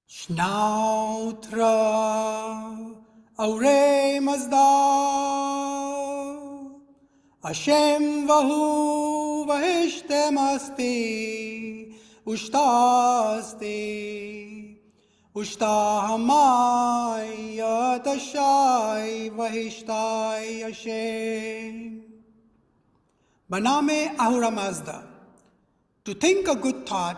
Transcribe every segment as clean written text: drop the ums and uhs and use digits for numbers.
Snautra aure mazda Hashem vahu vahishtemasti Ushtasti Ushtahamai yatashai vahishtai Hashem Baname ahura mazda. To think a good thought,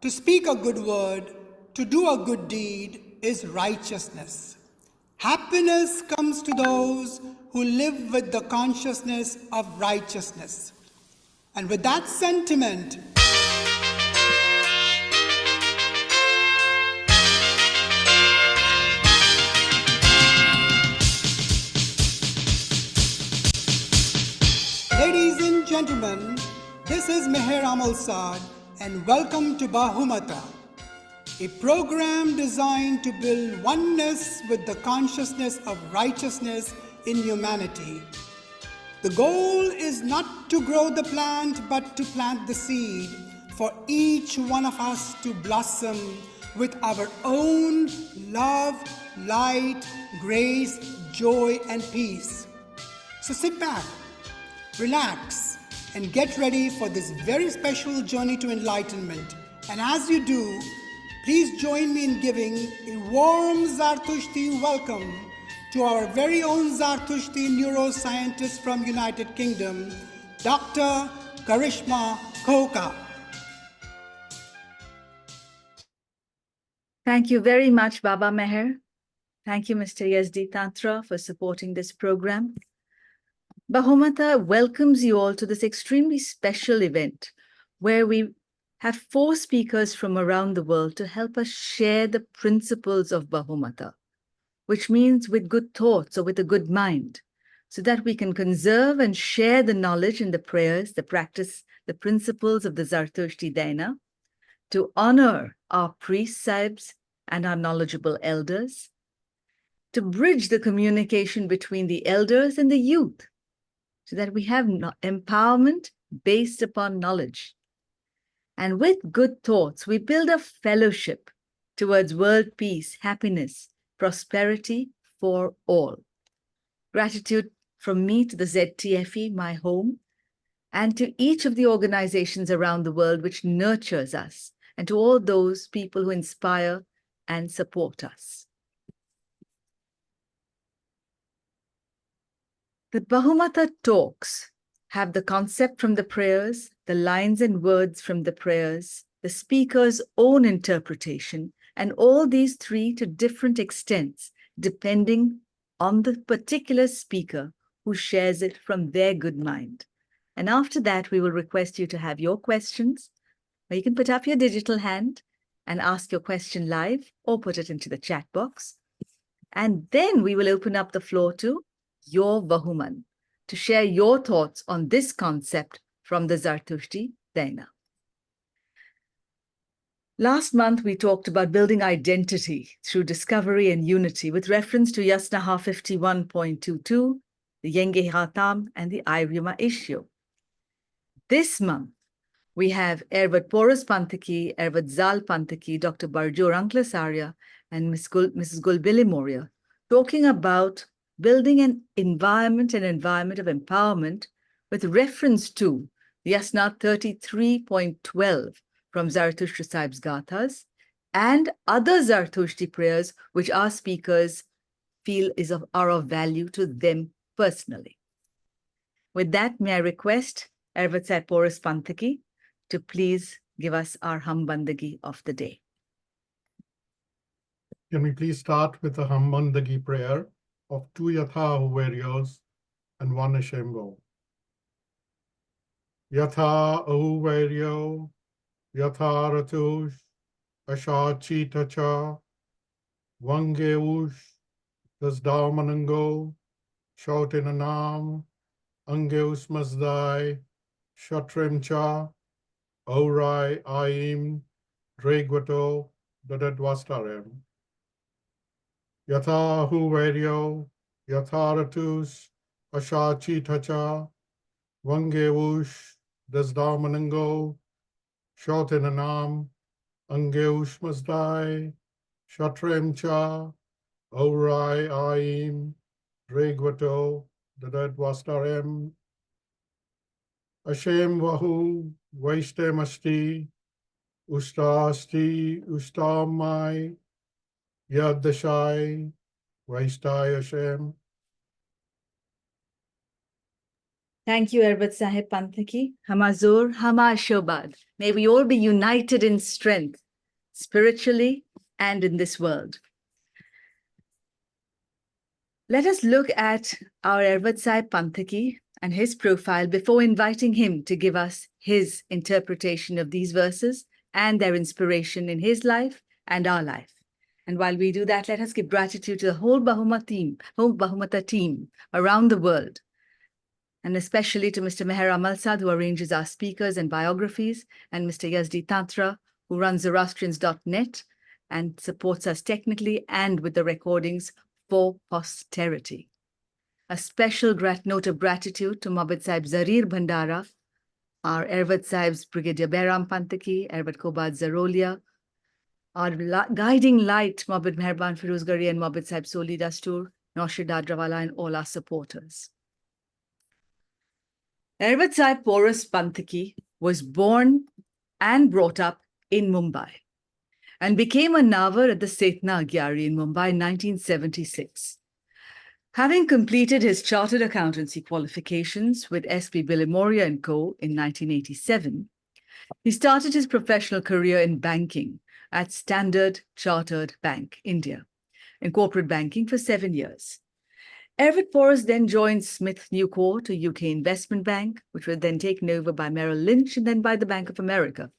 to speak a good word, to do a good deed is righteousness. Happiness comes to those who live with the consciousness of righteousness. And with that sentiment, ladies and gentlemen, this is Meher Amal Saad and welcome to Bahumata, a program designed to build oneness with the consciousness of righteousness in humanity. The goal is not to grow the plant but to plant the seed for each one of us to blossom with our own love, light, grace, joy and peace. So sit back, relax, and get ready for this very special journey to enlightenment. And as you do, please join me in giving a warm Zartushti welcome to our very own Zartushti neuroscientist from United Kingdom, Dr. Karishma Koka. Thank you very much, Baba Meher. Thank you, Mr. Yazdi Tantra, for supporting this program. Bahumata welcomes you all to this extremely special event where we have 4 speakers from around the world to help us share the principles of Bahumata, which means with good thoughts or with a good mind, so that we can conserve and share the knowledge and the prayers, the practice, the principles of the Zartushti Daina, to honor our priests, sahibs, and our knowledgeable elders, to bridge the communication between the elders and the youth, so that we have empowerment based upon knowledge. And with good thoughts, we build a fellowship towards world peace, happiness, prosperity for all. Gratitude from me to the ZTFE, my home, and to each of the organizations around the world which nurtures us, and to all those people who inspire and support us. The Bahumata talks have the concept from the prayers, the lines and words from the prayers, the speaker's own interpretation, and all these 3 to different extents, depending on the particular speaker who shares it from their good mind. And after that, we will request you to have your questions, or you can put up your digital hand and ask your question live, or put it into the chat box. And then we will open up the floor to your Bahuman to share your thoughts on this concept from the Zartushti Daina. Last month, we talked about building identity through discovery and unity with reference to Yasnaha 51.22, the Yenge Hatam, and the Iryuma issue. This month, we have Ervat Pourus Panthakee, Ervat Zaal Panthaki, Dr. Burjor Anklesaria, and Mrs. Gul Billimoria talking about building an environment of empowerment with reference to Yasna 33.12 from Zarathustra Sahib's Gathas and other Zarathushti prayers which our speakers feel are of value to them personally. With that, may I request Ervat Sahib Pourus Panthakee to please give us our Hum Bandagi of the day. Can we please start with the Hum Bandagi prayer of 2 Yatha Ahuvarios and 1 Ashembo. Yatha Ahuvario, Yatha Ratush, Ashachi Tacha, Vangeush, Dasdamanango, Shautinanam, Angeus Mazdai, Shatrimcha, Aurai Aim, Dregwato, Dadadwastarem. Yatha Huvario, Yatharatus, Ashachi Tacha, Vangeush, Dasdamanango, Shautinanam, Angeush Mazdai, Shatrem cha, Aurai aim, Dregwato, Dadad wastarem, Ashem vahu, Vaishtem asti, Ustasti, Ustamai, Yadashai, Vaishtai Hashem. Thank you, Erbat Sahib Panthaki. Hamazur, Hama Shobad. May we all be united in strength, spiritually and in this world. Let us look at our Erbat Sahib Panthaki and his profile before inviting him to give us his interpretation of these verses and their inspiration in his life and our life. And while we do that, let us give gratitude to the whole Bahumata team around the world, and especially to Mr. Meher Amalsad, who arranges our speakers and biographies, and Mr. Yazdi Tantra, who runs Zoroastrians.net and supports us technically and with the recordings for posterity. A special note of gratitude to Mabad Sahib Zarir Bhandara, our Ervat Sahib's Brigadier Behram Panthaki, Ervat Kobad Zarolia, our guiding light, Mabad Meherban Firuzgari and Mabad Sahib Soli Dastur, Noshir Dadrawala, and all our supporters. Ervat Sahib Pourus Panthakee was born and brought up in Mumbai and became a Navar at the Setna Agyari in Mumbai in 1976. Having completed his chartered accountancy qualifications with Gul Billimoria and Co. in 1987, he started his professional career in banking at Standard Chartered Bank, India, in corporate banking for 7 years. Ervat Pourus then joined Smith New Court, a UK investment bank, which was then taken over by Merrill Lynch and then by the Bank of America.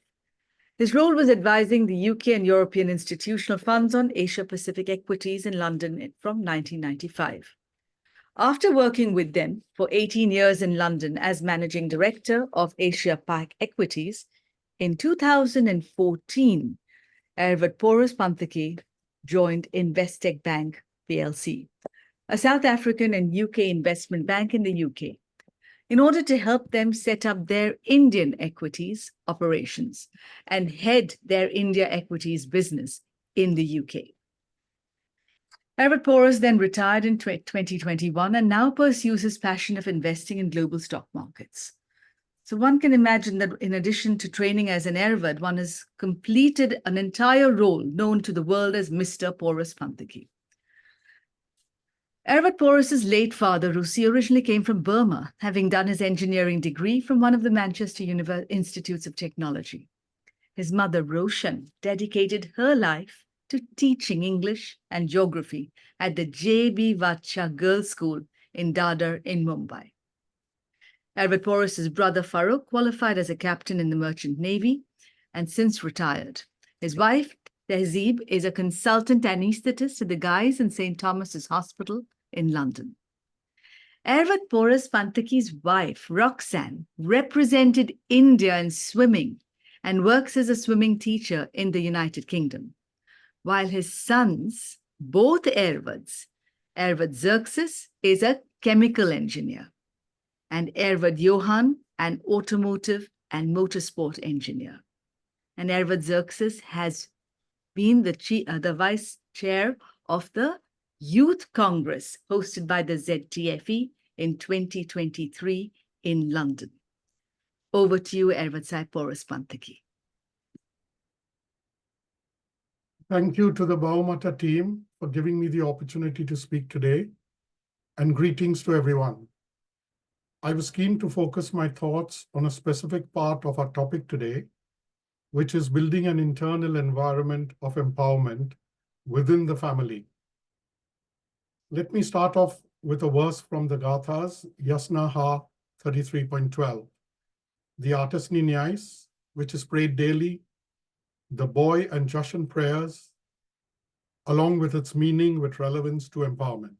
His role was advising the UK and European institutional funds on Asia-Pacific equities in London from 1995. After working with them for 18 years in London as managing director of Asia-Pac Equities, in 2014, Ervat Pourus Panthakee joined Investec Bank PLC, a South African and UK investment bank in the UK, in order to help them set up their Indian equities operations and head their India equities business in the UK. Ervat Pourus then retired in 2021 and now pursues his passion of investing in global stock markets. So one can imagine that in addition to training as an Ervat, one has completed an entire role known to the world as Mr. Pourus Panthakee. Ervat Pourus's late father, Rusi, originally came from Burma, having done his engineering degree from one of the Manchester Institutes of Technology. His mother, Roshan, dedicated her life to teaching English and geography at the J.B. Vatsha Girls' School in Dadar in Mumbai. Ervat Pourus's brother, Farooq, qualified as a captain in the Merchant Navy and since retired. His wife, Tehzeeb, is a consultant anaesthetist at the Guy's and St. Thomas's Hospital in London. Ervat Pourus Panthakee's wife, Roxanne, represented India in swimming and works as a swimming teacher in the United Kingdom, while his sons, both Ervats, Ervat Xerxes is a chemical engineer, and Ervat Johan, an automotive and motorsport engineer. And Ervat Xerxes has been the vice chair of the Youth Congress hosted by the ZTFE in 2023 in London. Over to you, Ervat Sahib Pourus Panthakee. Thank you to the Bahumata team for giving me the opportunity to speak today, and greetings to everyone. I was keen to focus my thoughts on a specific part of our topic today, which is building an internal environment of empowerment within the family. Let me start off with a verse from the Gathas, Yasnaha 33.12. The Artisni Nyais, which is prayed daily, the Boy and Jashan prayers, along with its meaning with relevance to empowerment.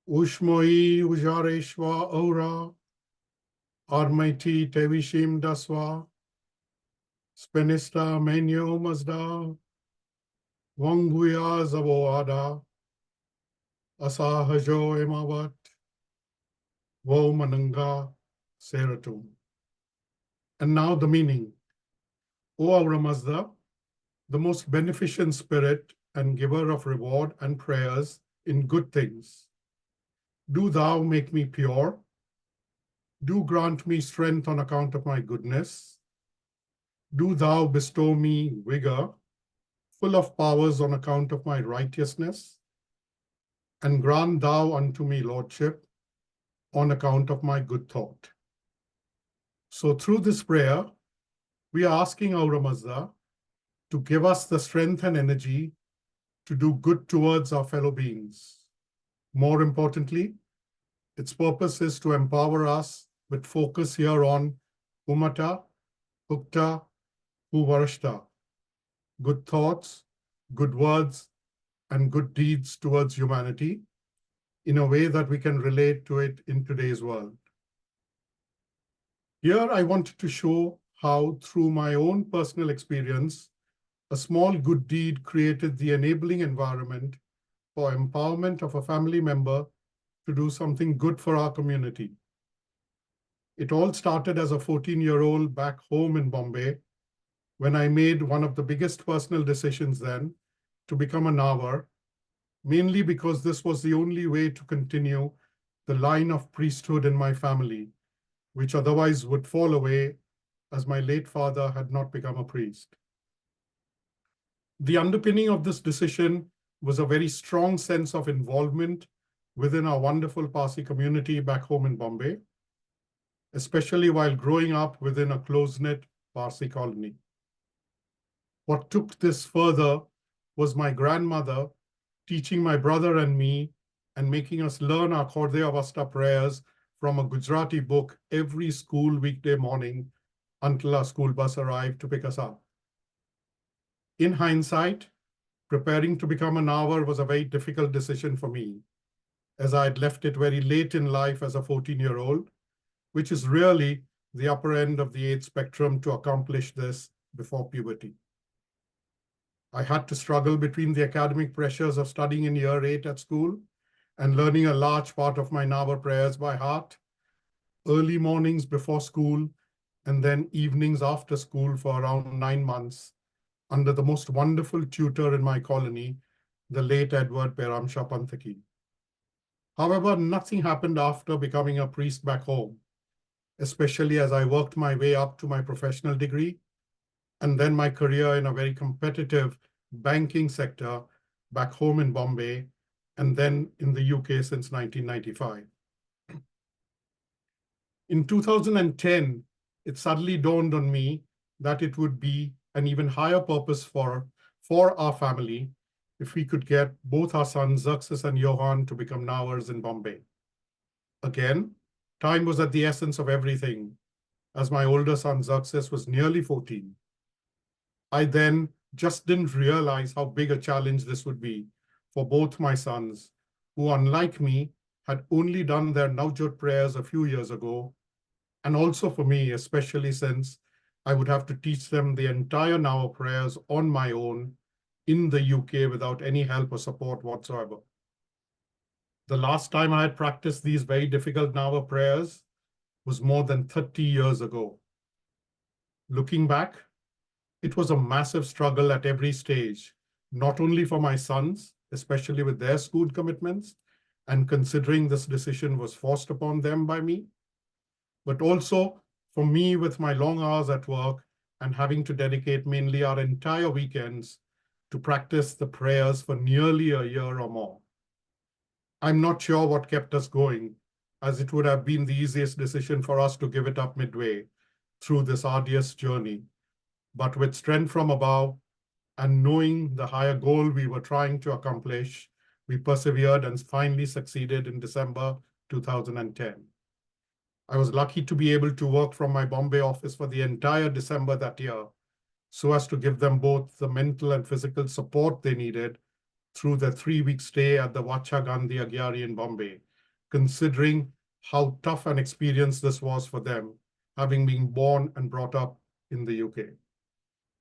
Ushmoi Ujareshwa Ora, Armaiti Tevishim Daswa, Spenista Menyo Mazda, Wangbuya Zavoada, Asahajo Emawat, Wo Mananga Seratum. And now the meaning. O our Mazda, the most beneficent spirit and giver of reward and prayers in good things. Do thou make me pure. Do grant me strength on account of my goodness. Do thou bestow me vigor, full of powers on account of my righteousness. And grant thou unto me lordship on account of my good thought. So through this prayer, we are asking Aura Mazda to give us the strength and energy to do good towards our fellow beings. More importantly, its purpose is to empower us with focus here on Humata, Ukta, Huvarashta, good thoughts, good words, and good deeds towards humanity in a way that we can relate to it in today's world. Here I wanted to show how, through my own personal experience, a small good deed created the enabling environment for empowerment of a family member to do something good for our community. It all started as a 14-year-old back home in Bombay, when I made one of the biggest personal decisions then to become a Nawar, mainly because this was the only way to continue the line of priesthood in my family, which otherwise would fall away as my late father had not become a priest. The underpinning of this decision was a very strong sense of involvement within our wonderful Parsi community back home in Bombay, especially while growing up within a close-knit Parsi colony. What took this further was my grandmother teaching my brother and me and making us learn our Khorde Avasta prayers from a Gujarati book every school weekday morning until our school bus arrived to pick us up. In hindsight, preparing to become a Nawar was a very difficult decision for me, as I had left it very late in life as a 14-year-old, which is really the upper end of the age spectrum to accomplish this before puberty. I had to struggle between the academic pressures of studying in year 8 at school and learning a large part of my Nawar prayers by heart, early mornings before school, and then evenings after school for around 9 months, under the most wonderful tutor in my colony, the late Edward Zaal Panthaki. However, nothing happened after becoming a priest back home, especially as I worked my way up to my professional degree and then my career in a very competitive banking sector back home in Bombay, and then in the UK since 1995. In 2010, it suddenly dawned on me that it would be an even higher purpose for our family if we could get both our sons, Xerxes and Johan, to become Nawars in Bombay. Again, time was at the essence of everything, as my older son, Xerxes, was nearly 14. I then just didn't realize how big a challenge this would be for both my sons, who, unlike me, had only done their Navjot prayers a few years ago, and also for me, especially since I would have to teach them the entire Nawar prayers on my own in the UK without any help or support whatsoever. The last time I had practiced these very difficult Nawar prayers was more than 30 years ago. Looking back, it was a massive struggle at every stage, not only for my sons, especially with their school commitments, and considering this decision was forced upon them by me, but also for me with my long hours at work and having to dedicate mainly our entire weekends to practice the prayers for nearly a year or more. I'm not sure what kept us going, as it would have been the easiest decision for us to give it up midway through this arduous journey. But with strength from above and knowing the higher goal we were trying to accomplish, we persevered and finally succeeded in December 2010. I was lucky to be able to work from my Bombay office for the entire December that year, so as to give them both the mental and physical support they needed through their 3-week stay at the Vacha Gandhi Agyari in Bombay, considering how tough an experience this was for them, having been born and brought up in the UK.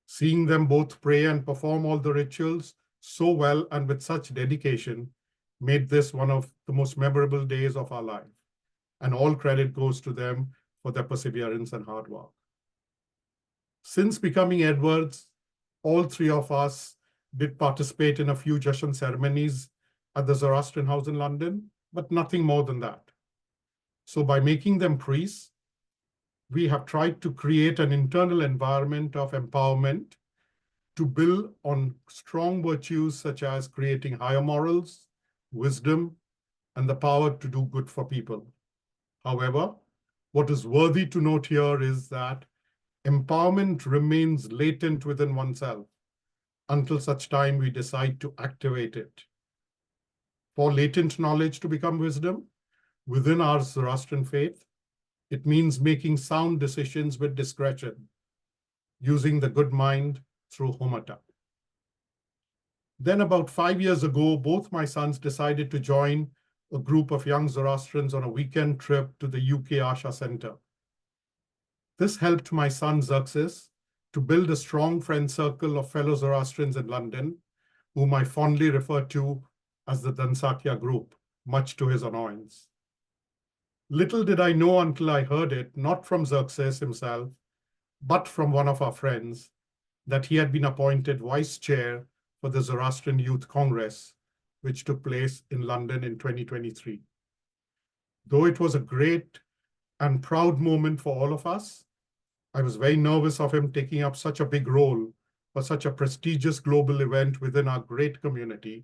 Seeing them both pray and perform all the rituals so well and with such dedication made this one of the most memorable days of our life. And all credit goes to them for their perseverance and hard work. Since becoming Edwards, all three of us did participate in a few Jashan ceremonies at the Zoroastrian House in London, but nothing more than that. So by making them priests, we have tried to create an internal environment of empowerment to build on strong virtues such as creating higher morals, wisdom, and the power to do good for people. However, what is worthy to note here is that empowerment remains latent within oneself until such time we decide to activate it. For latent knowledge to become wisdom within our Zoroastrian faith, it means making sound decisions with discretion, using the good mind through Homata. Then about 5 years ago, both my sons decided to join a group of young Zoroastrians on a weekend trip to the UK Asha Center. This helped my son Xerxes to build a strong friend circle of fellow Zoroastrians in London, whom I fondly refer to as the Dansakya group, much to his annoyance. Little did I know until I heard it, not from Xerxes himself, but from one of our friends, that he had been appointed vice chair for the Zoroastrian Youth Congress, which took place in London in 2023. Though it was a great and proud moment for all of us, I was very nervous of him taking up such a big role for such a prestigious global event within our great community,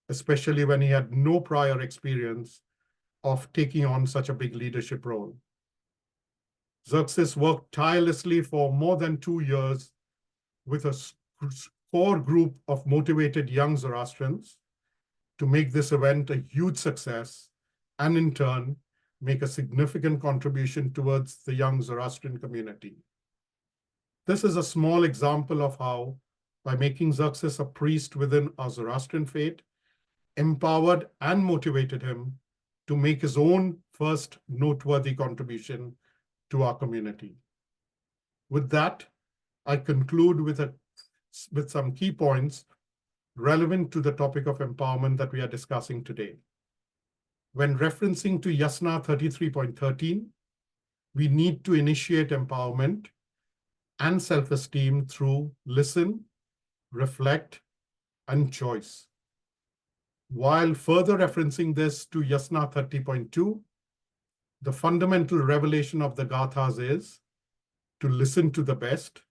especially when he had no prior experience of taking on such a big leadership role. Xerxes worked tirelessly for more than 2 years with a core group of motivated young Zoroastrians to make this event a huge success and in turn make a significant contribution towards the young Zoroastrian community. This is a small example of how, by making Xerxes a priest within our Zoroastrian faith, empowered and motivated him to make his own first noteworthy contribution to our community. With that, I conclude with some key points relevant to the topic of empowerment that we are discussing today. When referencing to Yasna 33.13, we need to initiate empowerment and self-esteem through listen, reflect, and choice. While further referencing this to Yasna 30.2, the fundamental revelation of the Gathas is to listen to the best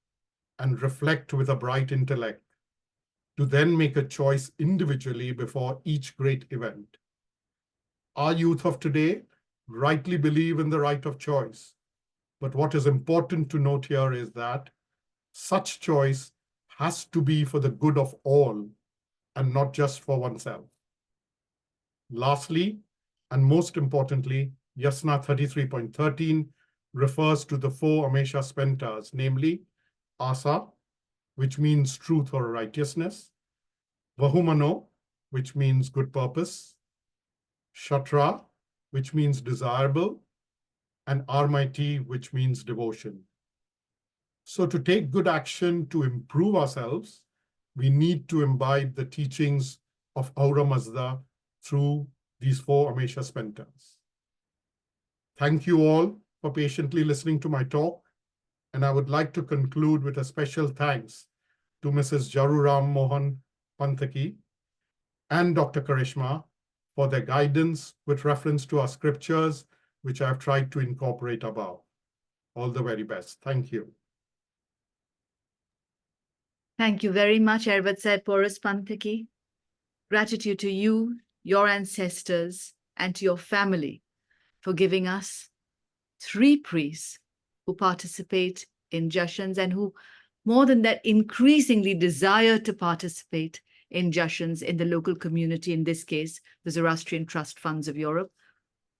and reflect with a bright intellect, to then make a choice individually before each great event. Our youth of today rightly believe in the right of choice, but what is important to note here is that such choice has to be for the good of all and not just for oneself. Lastly, and most importantly, Yasna 33.13 refers to the 4 Amesha Spentas, namely Asa, which means truth or righteousness, Vahumano, which means good purpose, Shatra, which means desirable, and Armaiti, which means devotion. So to take good action to improve ourselves, we need to imbibe the teachings of Aura Mazda through these 4 Amesha Spentas. Thank you all for patiently listening to my talk, and I would like to conclude with a special thanks to Mrs. Jaruram Mohan Panthaki and Dr. Karishma for their guidance with reference to our scriptures, which I have tried to incorporate above. All the very best. Thank you. Thank you very much, Pourus Panthakee. Gratitude to you, your ancestors, and to your family for giving us 3 priests who participate in Jashans and who, more than that, increasingly desire to participate in Jashans in the local community, in this case, the Zoroastrian Trust Funds of Europe.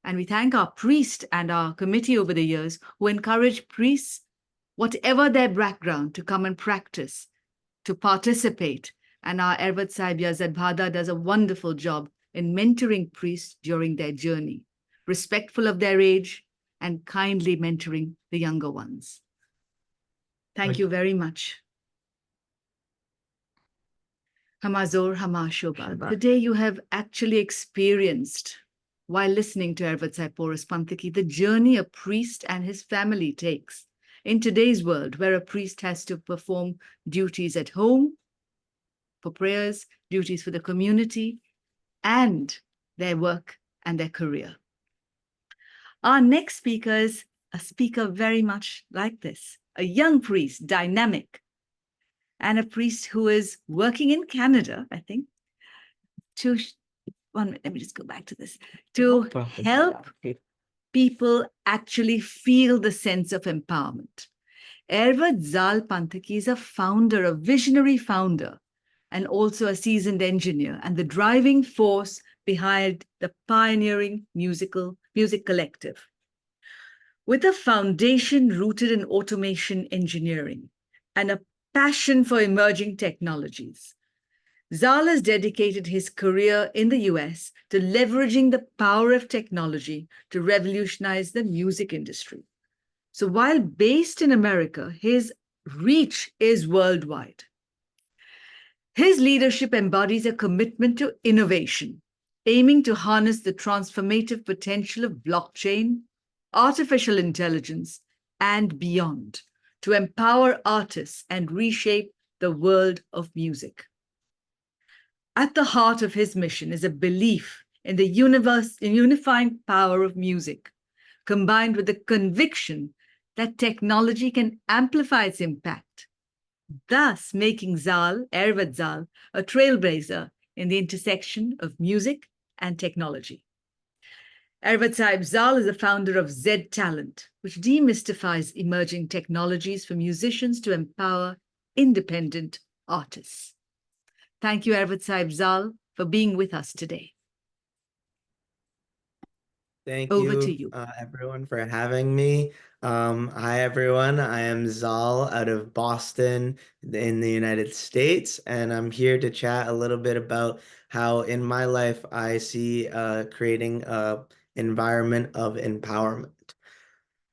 And we thank our priest and our committee over the years who encourage priests, whatever their background, to come and practice, to participate. And our Ervat Sahib Yazad Bhada does a wonderful job in mentoring priests during their journey, respectful of their age and kindly mentoring the younger ones. Thank you very much. Hamazor Hamashobal. Today you have actually experienced, while listening to Ervat Sahib Pourus Panthakee, the journey a priest and his family takes in today's world where a priest has to perform duties at home for prayers, duties for the community, and their work and their career. Our next speaker is a speaker very much like this, a young priest, dynamic, and a priest who is working in Canada, I think, let me just go back to this, to help people actually feel the sense of empowerment. Zaal Panthaki is a founder, a visionary founder, and also a seasoned engineer, and the driving force behind the pioneering music collective. With a foundation rooted in automation engineering and a passion for emerging technologies, Zaal has dedicated his career in the US to leveraging the power of technology to revolutionize the music industry. So while based in America, his reach is worldwide. His leadership embodies a commitment to innovation, aiming to harness the transformative potential of blockchain, artificial intelligence, and beyond to empower artists and reshape the world of music. At the heart of his mission is a belief in the unifying power of music, combined with the conviction that technology can amplify its impact, thus making Zaal, Zaal, a trailblazer in the intersection of music and technology. Zaal is the founder of Z Talent, which demystifies emerging technologies for musicians to empower independent artists. Thank you, Zaal, for being with us today. Thank Over you, to you. Everyone, for having me. Hi, everyone. I am Zaal out of Boston in the United States, and I'm here to chat a little bit about how in my life I see creating an environment of empowerment.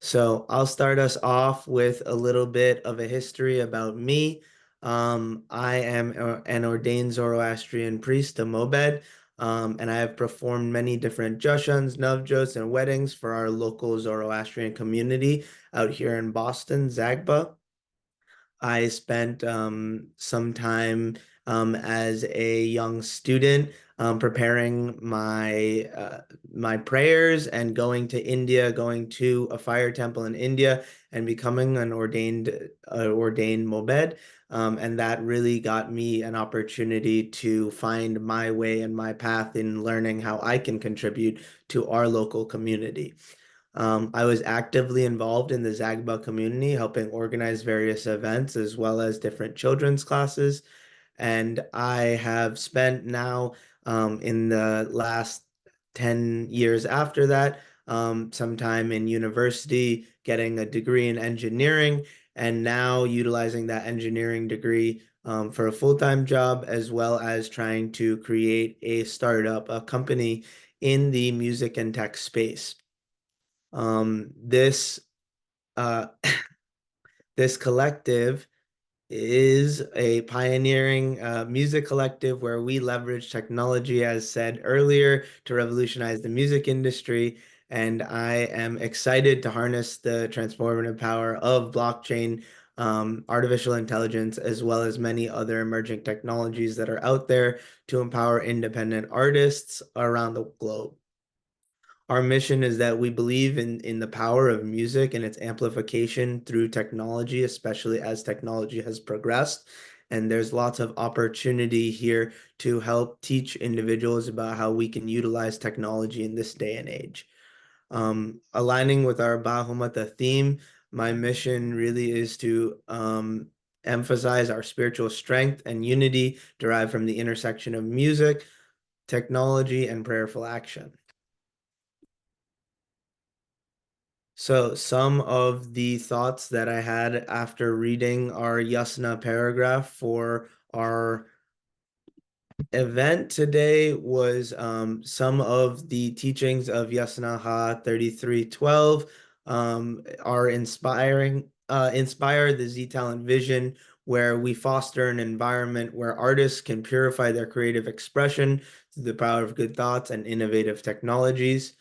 So I'll start us off with a little bit of a history about me. I am an ordained Zoroastrian priest, a Mobed. And I have performed many different jashans, navjots, and weddings for our local Zoroastrian community out here in Boston, Zagba. I spent some time as a young student preparing my prayers and going to India, going to a fire temple in India and becoming an ordained Mobed. And that really got me an opportunity to find my way and my path in learning how I can contribute to our local community. I was actively involved in the Zagba community, helping organize various events as well as different children's classes. And I have spent now in the last 10 years after that, some time in university, getting a degree in engineering, and now utilizing that engineering degree for a full-time job, as well as trying to create a startup, a company in the music and tech space. This collective is a pioneering music collective where we leverage technology, as said earlier, to revolutionize the music industry. And I am excited to harness the transformative power of blockchain, artificial intelligence, as well as many other emerging technologies that are out there to empower independent artists around the globe. Our mission is that we believe in the power of music and its amplification through technology, especially as technology has progressed. And there's lots of opportunity here to help teach individuals about how we can utilize technology in this day and age. Aligning with our Bahumata theme, my mission really is to emphasize our spiritual strength and unity derived from the intersection of music, technology, and prayerful action. So some of the thoughts that I had after reading our Yasna paragraph for our event today was some of the teachings of Yasna Ha 3312 are inspire the Z Talent vision, where we foster an environment where artists can purify their creative expression through the power of good thoughts and innovative technologies.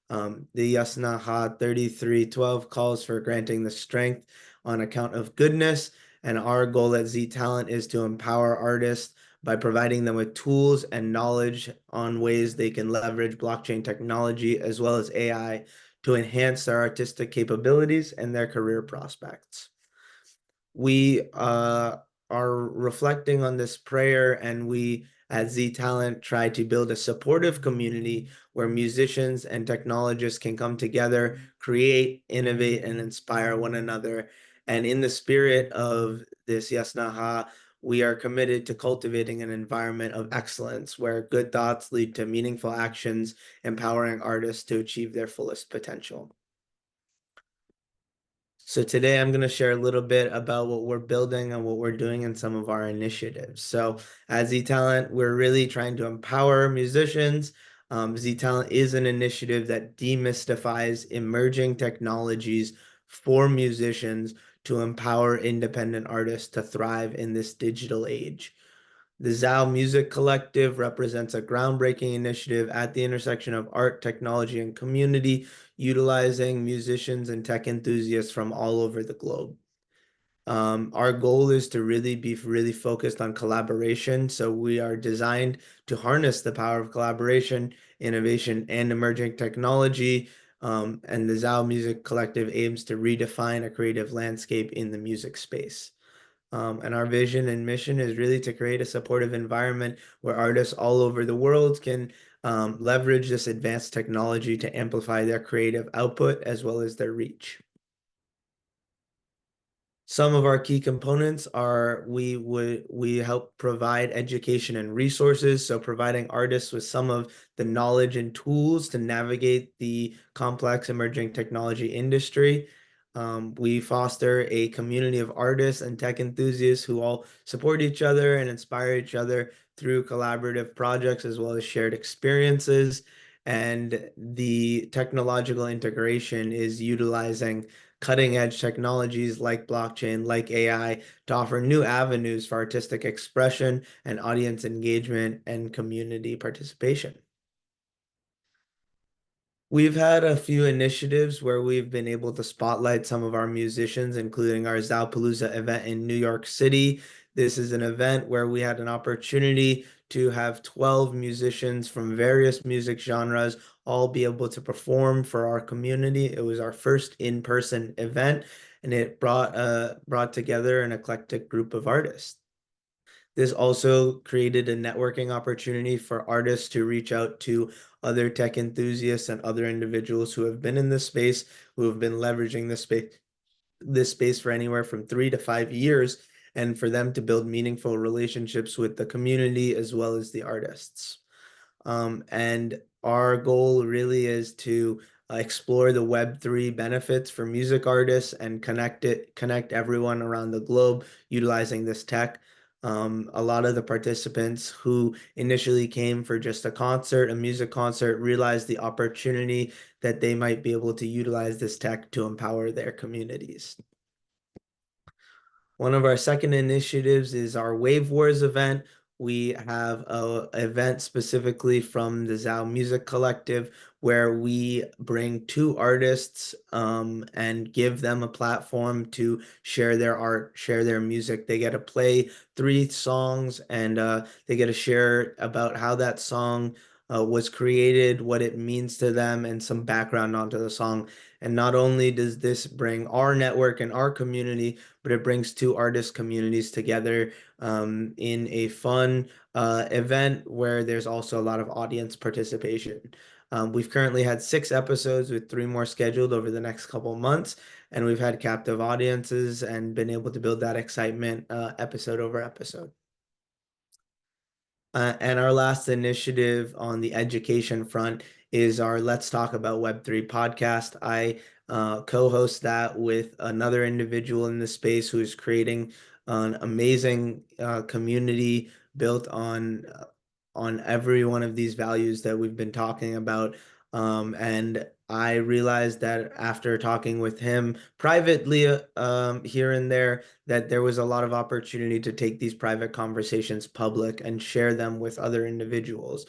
The Yasnaha 3312 calls for granting the strength on account of goodness, and our goal at Z Talent is to empower artists by providing them with tools and knowledge on ways they can leverage blockchain technology as well as AI to enhance their artistic capabilities and their career prospects. We are reflecting on this prayer, and we at Z Talent try to build a supportive community where musicians and technologists can come together, create, innovate, and inspire one another. And in the spirit of this Yasnaha, we are committed to cultivating an environment of excellence where good thoughts lead to meaningful actions, empowering artists to achieve their fullest potential. So today I'm going to share a little bit about what we're building and what we're doing in some of our initiatives. So as Z-Talent, we're really trying to empower musicians. Z-Talent is an initiative that demystifies emerging technologies for musicians to empower independent artists to thrive in this digital age. The Zaal Music Collective represents a groundbreaking initiative at the intersection of art, technology, and community, utilizing musicians and tech enthusiasts from all over the globe. Our goal is to be really focused on collaboration. So we are designed to harness the power of collaboration, innovation, and emerging technology. And the Zaal Music Collective aims to redefine a creative landscape in the music space. And our vision and mission is really to create a supportive environment where artists all over the world can leverage this advanced technology to amplify their creative output as well as their reach. Some of our key components are we help provide education and resources, so providing artists with some of the knowledge and tools to navigate the complex emerging technology industry. We foster a community of artists and tech enthusiasts who all support each other and inspire each other through collaborative projects as well as shared experiences. And the technological integration is utilizing cutting-edge technologies like blockchain, like AI, to offer new avenues for artistic expression and audience engagement and community participation. We've had a few initiatives where we've been able to spotlight some of our musicians, including our Zaalpalooza event in New York City. This is an event where we had an opportunity to have 12 musicians from various music genres all be able to perform for our community. It was our first in-person event, and it brought together an eclectic group of artists. This also created a networking opportunity for artists to reach out to other tech enthusiasts and other individuals who have been in this space, who have been leveraging this space for anywhere from 3 to 5 years, and for them to build meaningful relationships with the community as well as the artists. And our goal really is to explore the Web3 benefits for music artists and connect everyone around the globe utilizing this tech. A lot of the participants who initially came for just a music concert, realized the opportunity that they might be able to utilize this tech to empower their communities. One of our second initiatives is our Wave Wars event. We have an event specifically from the Zaal Music Collective where we bring 2 artists and give them a platform to share their art, share their music. They get to play 3 songs, and they get to share about how that song was created, what it means to them, and some background onto the song. And not only does this bring our network and our community, but it brings 2 artist communities together in a fun event where there's also a lot of audience participation. We've currently had 6 episodes with 3 more scheduled over the next couple months, and we've had captive audiences and been able to build that excitement episode over episode. And our last initiative on the education front is our Let's Talk About Web3 podcast. I co-host that with another individual in the space who is creating an amazing community built on every one of these values that we've been talking about. And I realized that after talking with him privately here and there, that there was a lot of opportunity to take these private conversations public and share them with other individuals.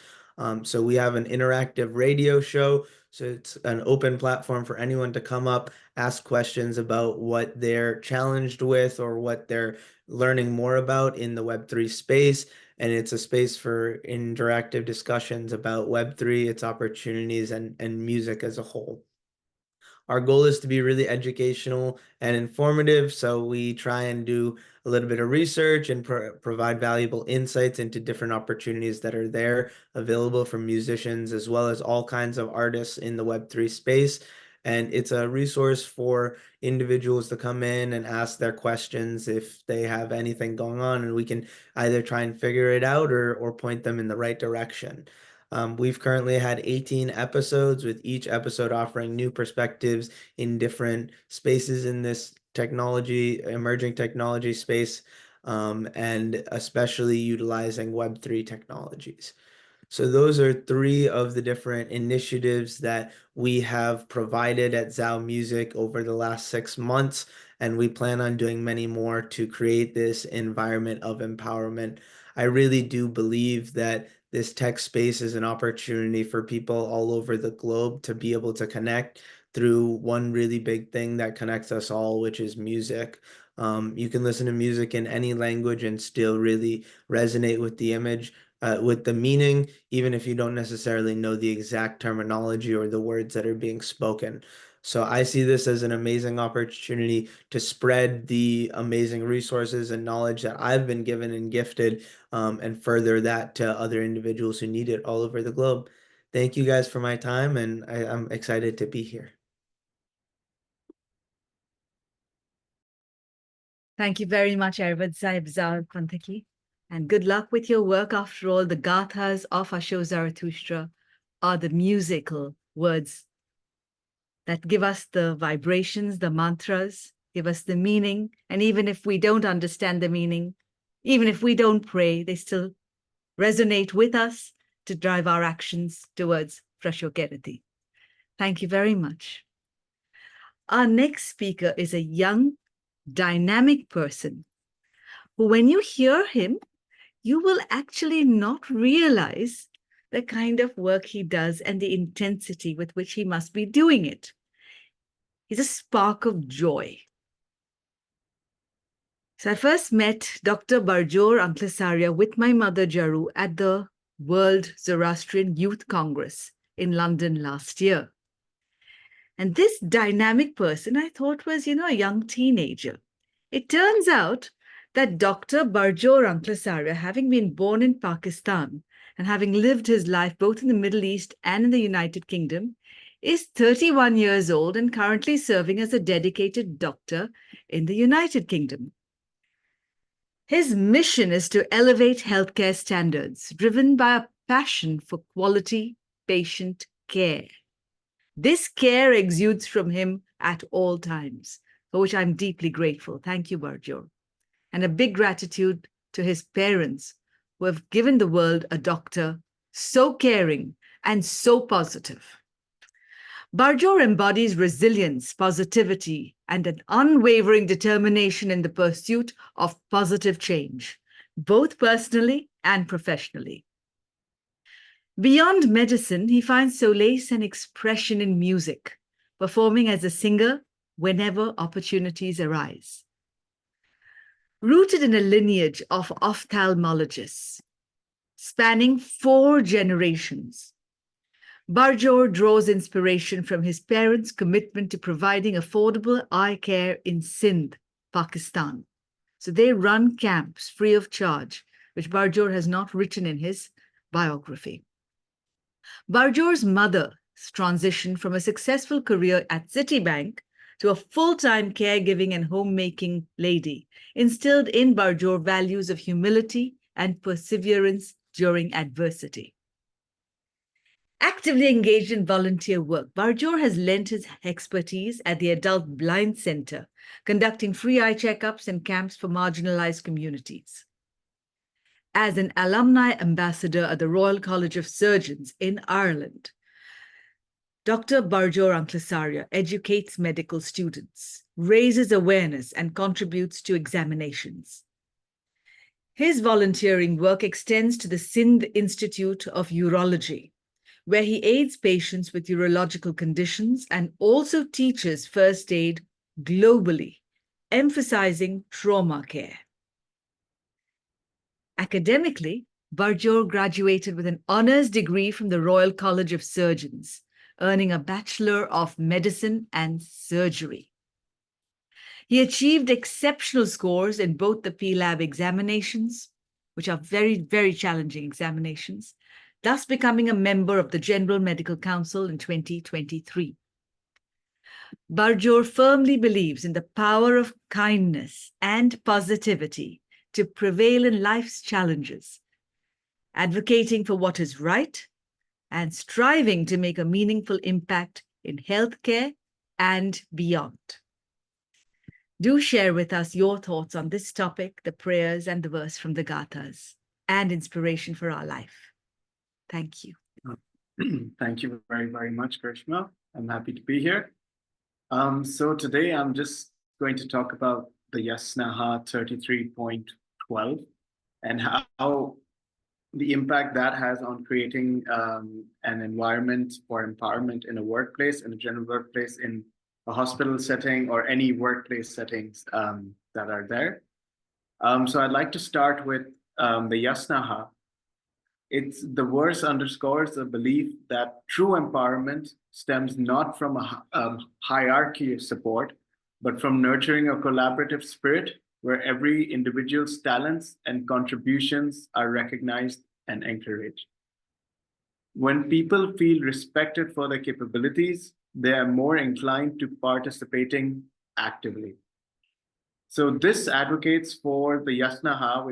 So we have an interactive radio show. So it's an open platform for anyone to come up, ask questions about what they're challenged with or what they're learning more about in the Web3 space. And it's a space for interactive discussions about Web3, its opportunities, and music as a whole. Our goal is to be really educational and informative, so we try and do a little bit of research and provide valuable insights into different opportunities that are there available for musicians as well as all kinds of artists in the Web3 space. And it's a resource for individuals to come in and ask their questions if they have anything going on, and we can either try and figure it out or point them in the right direction. We've currently had 18 episodes, with each episode offering new perspectives in different spaces in this emerging technology space, and especially utilizing Web3 technologies. So those are 3 of the different initiatives that we have provided at Zaal Music over the last 6 months, and we plan on doing many more to create this environment of empowerment. I really do believe that this tech space is an opportunity for people all over the globe to be able to connect through one really big thing that connects us all, which is music. You can listen to music in any language and still really resonate with the image, with the meaning, even if you don't necessarily know the exact terminology or the words that are being spoken. So I see this as an amazing opportunity to spread the amazing resources and knowledge that I've been given and gifted, and further that to other individuals who need it all over the globe. Thank you guys for my time, and I'm excited to be here. Thank you very much, Arvad Sahib Zaal Panthaki. And good luck with your work. After all, the gathas of Asho Zarathustra are the musical words that give us the vibrations, the mantras, give us the meaning. And even if we don't understand the meaning, even if we don't pray, they still resonate with us to drive our actions towards Prashokerati. Thank you very much. Our next speaker is a young, dynamic person who, when you hear him, you will actually not realize the kind of work he does and the intensity with which he must be doing it. He's a spark of joy. So I first met Dr. Burjor Anklesaria with my mother Jaru at the World Zoroastrian Youth Congress in London last year. And this dynamic person I thought was, a young teenager. It turns out that Dr. Burjor Anklesaria, having been born in Pakistan and having lived his life both in the Middle East and in the United Kingdom, is 31 years old and currently serving as a dedicated doctor in the United Kingdom. His mission is to elevate healthcare standards, driven by a passion for quality patient care. This care exudes from him at all times, for which I'm deeply grateful. Thank you, Burjor. And a big gratitude to his parents, who have given the world a doctor so caring and so positive. Burjor embodies resilience, positivity, and an unwavering determination in the pursuit of positive change, both personally and professionally. Beyond medicine, he finds solace and expression in music, performing as a singer whenever opportunities arise. Rooted in a lineage of ophthalmologists, spanning 4 generations, Burjor draws inspiration from his parents' commitment to providing affordable eye care in Sindh, Pakistan. So they run camps free of charge, which Burjor has not written in his biography. Burjor's mother's transition from a successful career at Citibank to a full-time caregiving and homemaking lady instilled in Burjor values of humility and perseverance during adversity. Actively engaged in volunteer work, Burjor has lent his expertise at the Adult Blind Center, conducting free eye checkups and camps for marginalized communities. As an alumni ambassador at the Royal College of Surgeons in Ireland, Dr. Burjor Anklesaria educates medical students, raises awareness, and contributes to examinations. His volunteering work extends to the Sindh Institute of Urology, where he aids patients with urological conditions and also teaches first aid globally, emphasizing trauma care. Academically, Burjor graduated with an honors degree from the Royal College of Surgeons, earning a Bachelor of Medicine and Surgery. He achieved exceptional scores in both the PLAB examinations, which are very, very challenging examinations, thus becoming a member of the General Medical Council in 2023. Burjor firmly believes in the power of kindness and positivity to prevail in life's challenges, advocating for what is right and striving to make a meaningful impact in healthcare and beyond. Do share with us your thoughts on this topic, the prayers and the verse from the Gathas, and inspiration for our life. Thank you. Thank you very, very much, Karishma. I'm happy to be here. So today I'm just going to talk about the Yasnaha 33.12 and how the impact that has on creating an environment for empowerment in a workplace, in a general workplace, in a hospital setting, or any workplace settings that are there. So I'd like to start with the Yasnaha. The verse underscores the belief that true empowerment stems not from a hierarchy of support, but from nurturing a collaborative spirit where every individual's talents and contributions are recognized and encouraged. When people feel respected for their capabilities, they are more inclined to participating actively. So this advocates for the Yasnaha,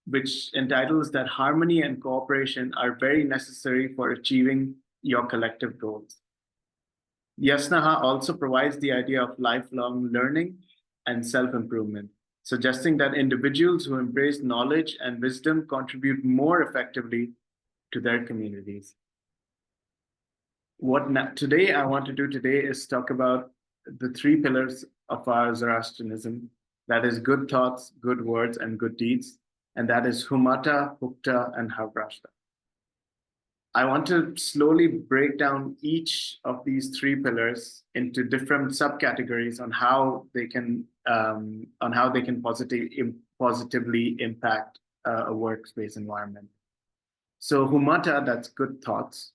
which entitles that harmony and cooperation are very necessary for achieving your collective goals. Yasnaha also provides the idea of lifelong learning and self-improvement, suggesting that individuals who embrace knowledge and wisdom contribute more effectively to their communities. Today I want to do is talk about the three pillars of our Zoroastrianism, that is good thoughts, good words, and good deeds, and that is Humata, Hukta, and Havrashta. I want to slowly break down each of these three pillars into different subcategories on how they can positively impact a workspace environment. So Humata, that's good thoughts.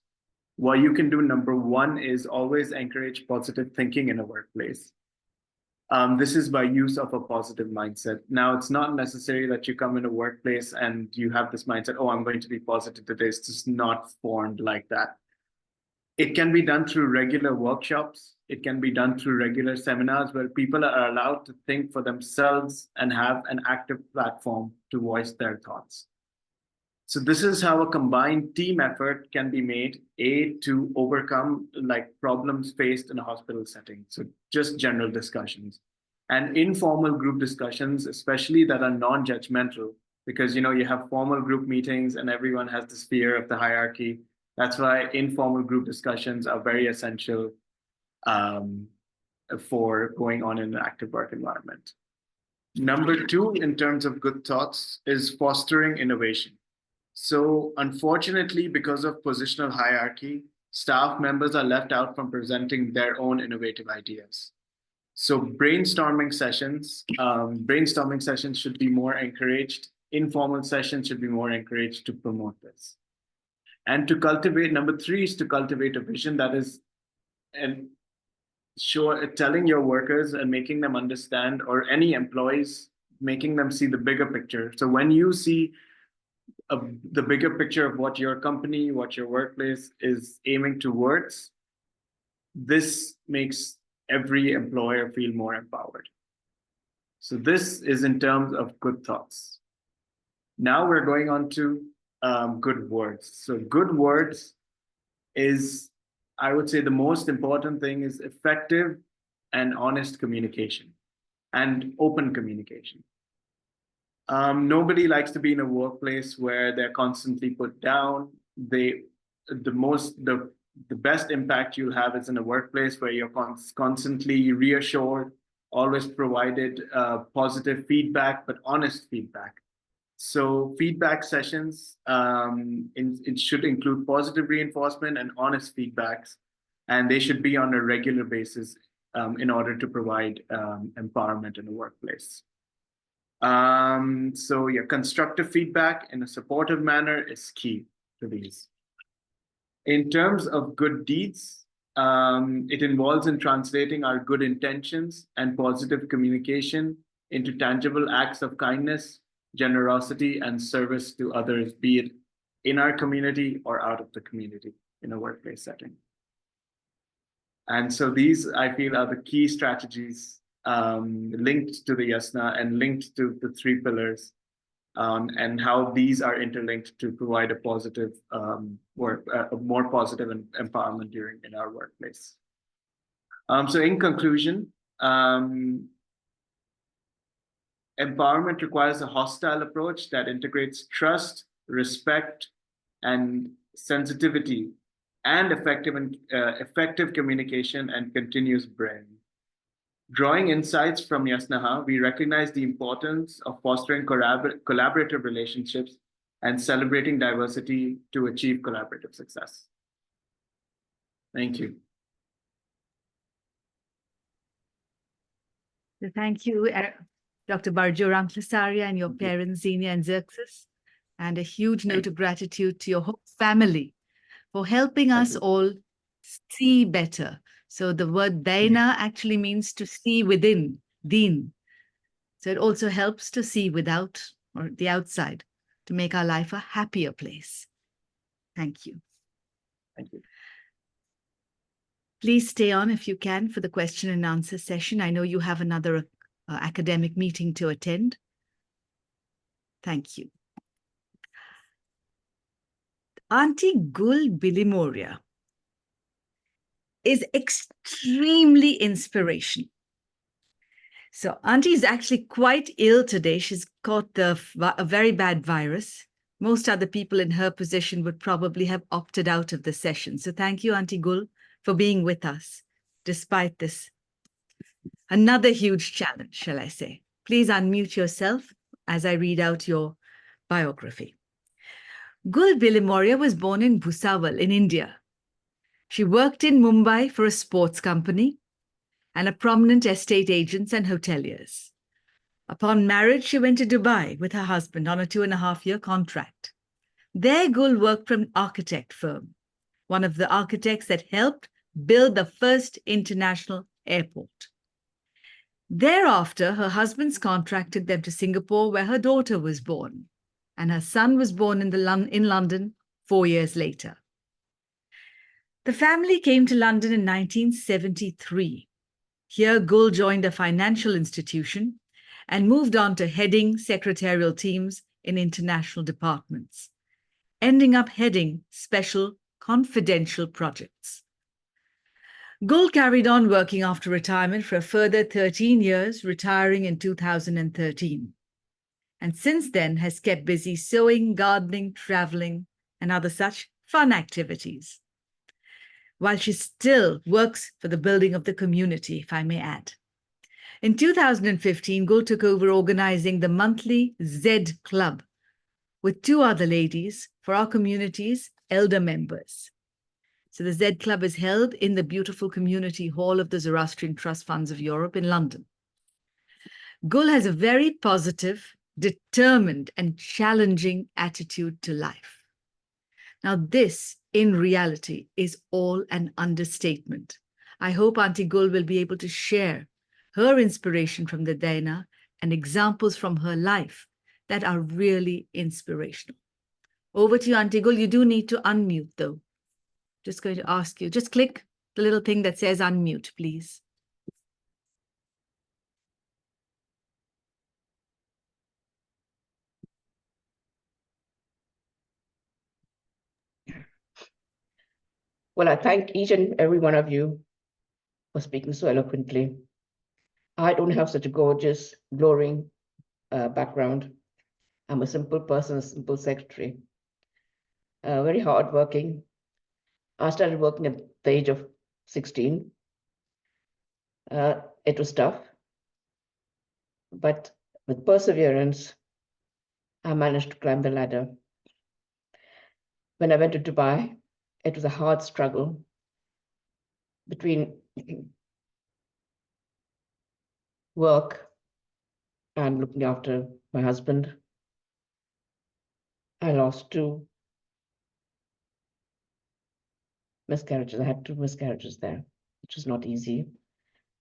What you can do, number one, is always encourage positive thinking in a workplace. This is by use of a positive mindset. Now, it's not necessary that you come in a workplace and you have this mindset, oh, I'm going to be positive today. It's just not formed like that. It can be done through regular workshops. It can be done through regular seminars where people are allowed to think for themselves and have an active platform to voice their thoughts. So this is how a combined team effort can be made, to overcome problems faced in a hospital setting. So just general discussions and informal group discussions, especially that are non-judgmental, because you have formal group meetings and everyone has this fear of the hierarchy. That's why informal group discussions are very essential for going on in an active work environment. Number two, in terms of good thoughts, is fostering innovation. So unfortunately, because of positional hierarchy, staff members are left out from presenting their own innovative ideas. So brainstorming sessions should be more encouraged. Informal sessions should be more encouraged to promote this. And to cultivate, number three is to cultivate a vision that is telling your workers and making them understand, or any employees, making them see the bigger picture. So when you see the bigger picture of what your company, what your workplace is aiming towards, this makes every employer feel more empowered. So this is in terms of good thoughts. Now we're going on to good words. So good words is, I would say, the most important thing is effective and honest communication and open communication. Nobody likes to be in a workplace where they're constantly put down. The best impact you'll have is in a workplace where you're constantly reassured, always provided positive feedback, but honest feedback. So feedback sessions, it should include positive reinforcement and honest feedbacks, and they should be on a regular basis in order to provide empowerment in the workplace. So yeah, constructive feedback in a supportive manner is key to these. In terms of good deeds, it involves in translating our good intentions and positive communication into tangible acts of kindness, generosity, and service to others, be it in our community or out of the community in a workplace setting. And so these, I feel, are the key strategies linked to the yasna and linked to the 3 pillars, and how these are interlinked to provide a positive a more positive empowerment in our workplace. So in conclusion, empowerment requires a hostile approach that integrates trust, respect, and sensitivity, and effective communication and continuous brain. Drawing insights from Yasnaha, we recognize the importance of fostering collaborative relationships and celebrating diversity to achieve collaborative success. Thank you. Thank you, Dr. Burjor, Anklesaria, and your parents, Xenia and Xerxes. And a huge note of gratitude to your whole family for helping us all see better. So the word daina actually means to see within, deen. So it also helps to see without or the outside to make our life a happier place. Thank you. Thank you. Please stay on if you can for the question and answer session. I know you have another academic meeting to attend. Thank you. Auntie Gul Billimoria is extremely inspirational. So Auntie is actually quite ill today. She's caught a very bad virus. Most other people in her position would probably have opted out of the session. So thank you, Auntie Gul, for being with us, despite this. Another huge challenge, shall I say. Please unmute yourself as I read out your biography. Gul Billimoria was born in Bhusawal in India. She worked in Mumbai for a sports company and a prominent estate agents and hoteliers. Upon marriage, she went to Dubai with her husband on a 2.5-year contract. There, Gul worked for an architect firm, one of the architects that helped build the first international airport. Thereafter, her husband's contract took them to Singapore, where her daughter was born, and her son was born in London 4 years later. The family came to London in 1973. Here, Gul joined a financial institution and moved on to heading secretarial teams in international departments, ending up heading special confidential projects. Gul carried on working after retirement for a further 13 years, retiring in 2013. And since then has kept busy sewing, gardening, traveling, and other such fun activities, while she still works for the building of the community, if I may add. In 2015, Gul took over organizing the monthly Z Club with 2 other ladies for our community's elder members. So the Z Club is held in the beautiful community hall of the Zoroastrian Trust Funds of Europe in London. Gul has a very positive, determined, and challenging attitude to life. Now, this, in reality, is all an understatement. I hope Auntie Gul will be able to share her inspiration from the Daina and examples from her life that are really inspirational. Over to you, Auntie Gul. You do need to unmute, though. Just going to ask you, just click the little thing that says unmute, please. Well, I thank each and every one of you for speaking so eloquently. I don't have such a gorgeous, glowing background. I'm a simple person, a simple secretary, very hardworking. I started working at the age of 16. It was tough, but with perseverance I managed to climb the ladder. When I went to Dubai, it was a hard struggle between work and looking after my husband. I lost 2 miscarriages. I had 2 miscarriages there, which was not easy,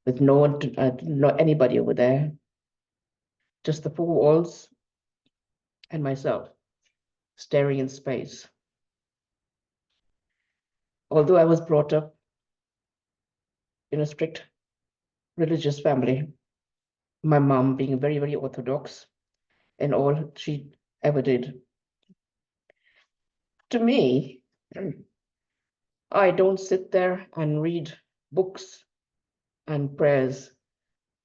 with no one to, not anybody over there, just the 4 walls and myself staring in space. Although I was brought up in a strict religious family, my mom being very, very orthodox in all she ever did. To me, I don't sit there and read books and prayers.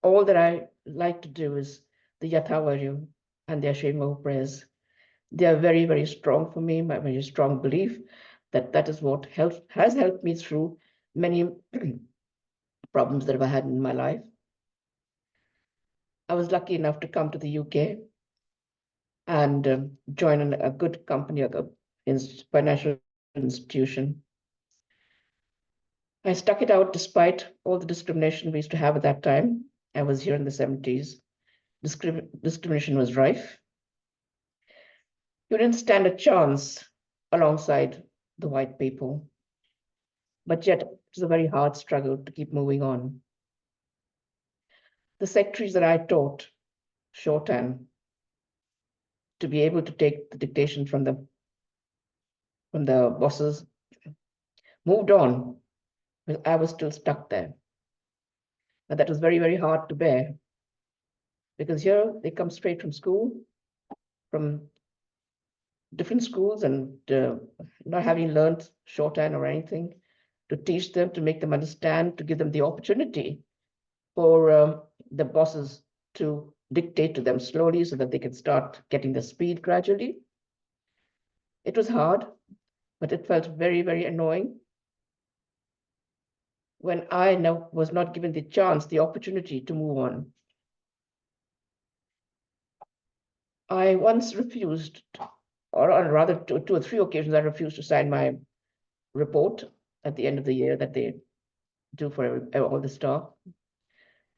All that I like to do is the Yathavaryu and the Ashemo prayers. They are very, very strong for me, my very strong belief that that is what has helped me through many problems that I've had in my life. I was lucky enough to come to the UK and join a good company, a financial institution. I stuck it out despite all the discrimination we used to have at that time. I was here in the 70s. Discrimination was rife. You didn't stand a chance alongside the white people. But yet, it was a very hard struggle to keep moving on. The secretaries that I taught shorthand to be able to take the dictation from the bosses moved on, but I was still stuck there. And that was very, very hard to bear, because here they come straight from school, from different schools, and not having learned shorthand or anything, to teach them, to make them understand, to give them the opportunity for the bosses to dictate to them slowly so that they can start getting the speed gradually. It was hard, but it felt very, very annoying when I was not given the chance, the opportunity to move on. I once refused, or rather 2 or 3 occasions, I refused to sign my report at the end of the year that they do for all the staff.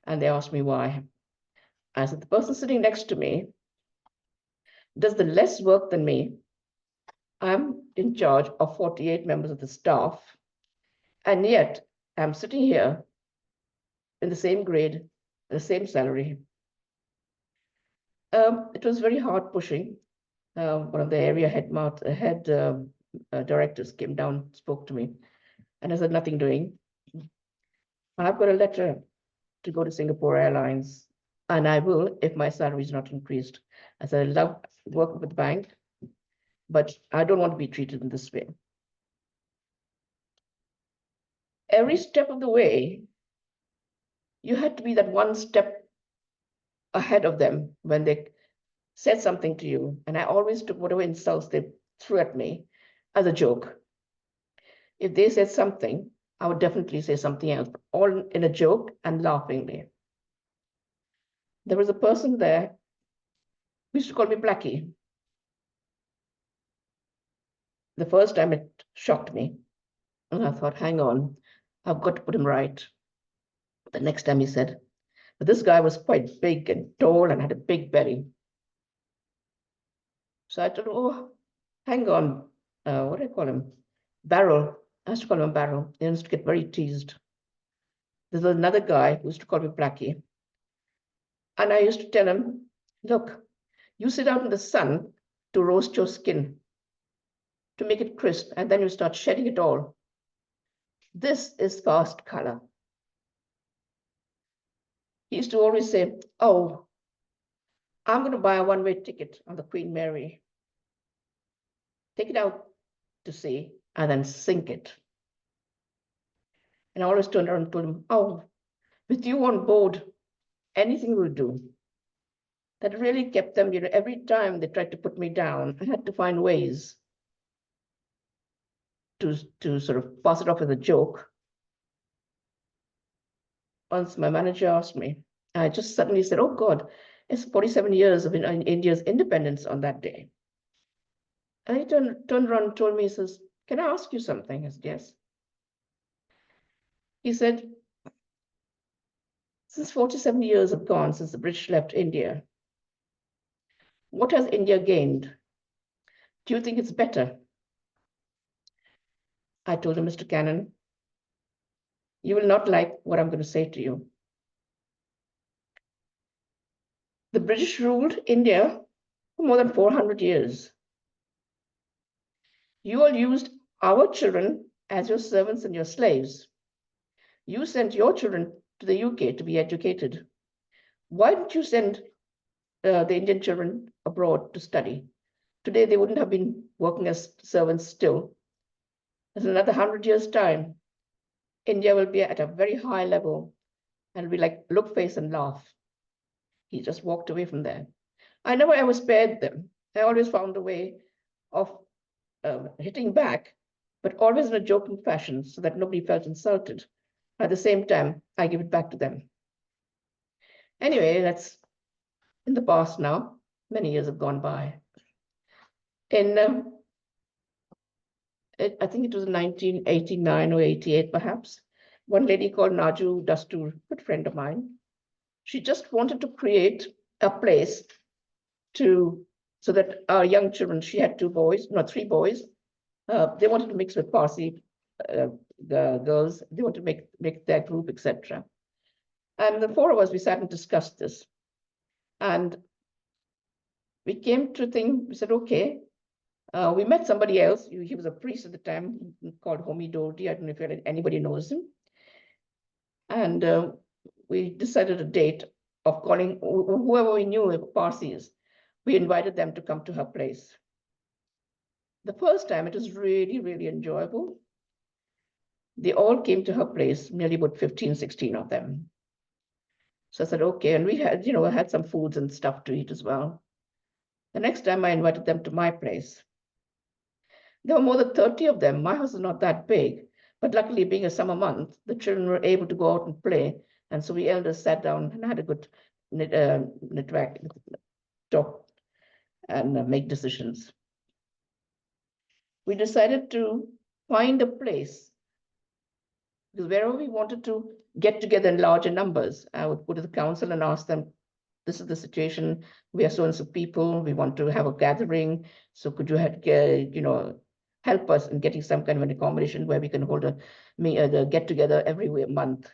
And they asked me why. I said, the person sitting next to me does the less work than me. I'm in charge of 48 members of the staff, and yet I'm sitting here in the same grade, the same salary. It was very hard pushing. One of the area head directors came down, spoke to me, and I said, nothing doing. I've got a letter to go to Singapore Airlines, and I will if my salary is not increased. I said, I love working with the bank, but I don't want to be treated in this way. Every step of the way, you had to be that one step ahead of them when they said something to you. And I always took whatever insults they threw at me as a joke. If they said something, I would definitely say something else, all in a joke and laughingly. There was a person there who used to call me Blackie. The first time it shocked me. And I thought, hang on, I've got to put him right. The next time he said, but this guy was quite big and tall and had a big belly. So I told him, oh, hang on, what do I call him? Barrel. I used to call him Barrel. He used to get very teased. There was another guy who used to call me Blackie. And I used to tell him, look, you sit out in the sun to roast your skin, to make it crisp, and then you start shedding it all. This is fast color. He used to always say, oh, I'm going to buy a one-way ticket on the Queen Mary. Take it out to sea and then sink it. And I always turned around and told him, oh, with you on board, anything will do. That really kept them, every time they tried to put me down, I had to find ways to sort of pass it off as a joke. Once my manager asked me, I just suddenly said, oh God, It's 47 years of India's independence on that day. And he turned around and told me, he says, can I ask you something? I said, yes. He said, since 47 years have gone since the British left India, what has India gained? Do you think it's better? I told him, Mr. Cannon, you will not like what I'm going to say to you. The British ruled India for more than 400 years. You all used our children as your servants and your slaves. You sent your children to the UK to be educated. Why didn't you send the Indian children abroad to study? Today, they wouldn't have been working as servants still. In another 100 years' time, India will be at a very high level and we like look, face, and laugh. He just walked away from there. I never ever spared them. I always found a way of hitting back, but always in a joking fashion so that nobody felt insulted. At the same time, I give it back to them. Anyway, that's in the past now. Many years have gone by. I think it was 1989 or 88, perhaps. One lady called Naju Dastur, good friend of mine, she just wanted to create a place so that our young children, she had three boys, they wanted to mix with Parsi the girls, they want to make their group, etc. And the four of us, we sat and discussed this. And we came to think, we said, okay, we met somebody else. He was a priest at the time called Homi Doherty. I don't know if anybody knows him. And we decided a date of calling whoever we knew, Parsis. We invited them to come to her place. The first time, it was really, really enjoyable. They all came to her place, nearly about 15, 16 of them. So I said, okay, and we had, had some foods and stuff to eat as well. The next time I invited them to my place. There were more than 30 of them. My house is not that big, but luckily being a summer month, the children were able to go out and play. And so we elders sat down and had a good talk and make decisions. We decided to find a place, because wherever we wanted to get together in larger numbers, I would go to the council and ask them, this is the situation, we are so-and-so people, we want to have a gathering, so could you help us in getting some kind of an accommodation where we can hold a get-together every month.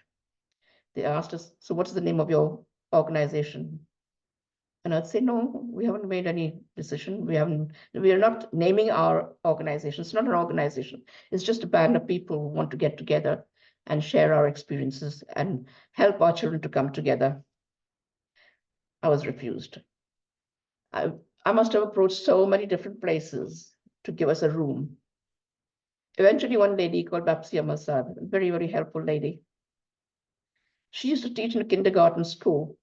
They asked us, so what's the name of your organization? And I'd say, no, we haven't made any decision. We are not naming our organization. It's not an organization. It's just a band of people who want to get together and share our experiences and help our children to come together. I was refused. I must have approached so many different places to give us a room. Eventually, one lady called Bapsi Amasad, a very, very helpful lady. She used to teach in a kindergarten school.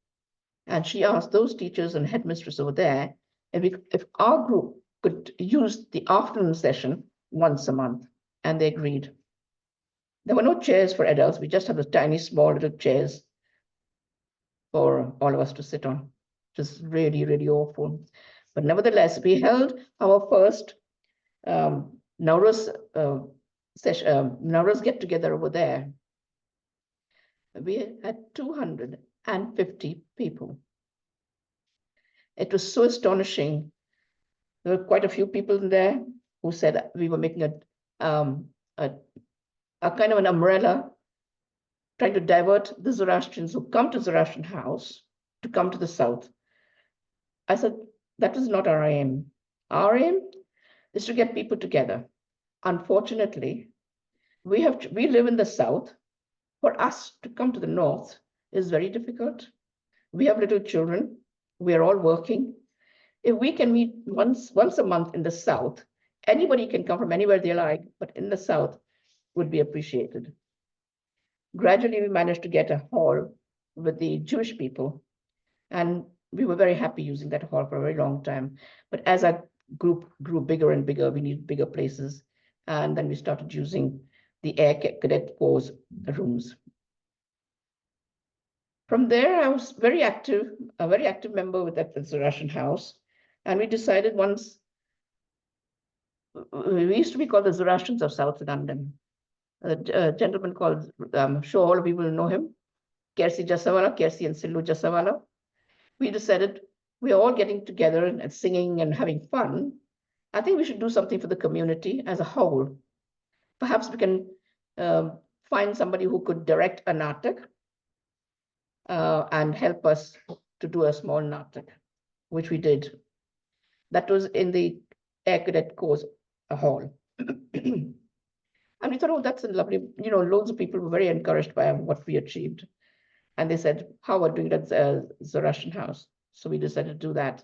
And she asked those teachers and headmistress over there if our group could use the afternoon session once a month, and they agreed. There were no chairs for adults. We just had the tiny, small little chairs for all of us to sit on. Just really, really awful. But nevertheless, we held our first Nowruz get-together over there. We had 250 people. It was so astonishing. There were quite a few people in there who said we were making a kind of an umbrella, trying to divert the Zoroastrians who come to Zoroastrian house to come to the south. I said, that is not our aim. Our aim is to get people together. Unfortunately, we live in the south. For us to come to the north is very difficult. We have little children. We are all working. If we can meet once a month in the south, anybody can come from anywhere they like, but in the south would be appreciated. Gradually, we managed to get a hall with the Jewish people, and we were very happy using that hall for a very long time. But as our group grew bigger and bigger, we needed bigger places, and then we started using the Air Cadet Corps rooms. From there, I was very active, a very active member with that Russian house. And we decided once, we used to be called the Zoroastrians of South London. A gentleman called, I'm sure all of you will know him, Kersi Jasawala, Kersi and Sillu Jasawala. We decided we are all getting together and singing and having fun. I think we should do something for the community as a whole. Perhaps we can find somebody who could direct a natak and help us to do a small natak, which we did. That was in the Air Cadet Corps hall. And we thought, oh, that's a lovely, loads of people were very encouraged by what we achieved. And they said, how are we doing at the Russian house? So we decided to do that.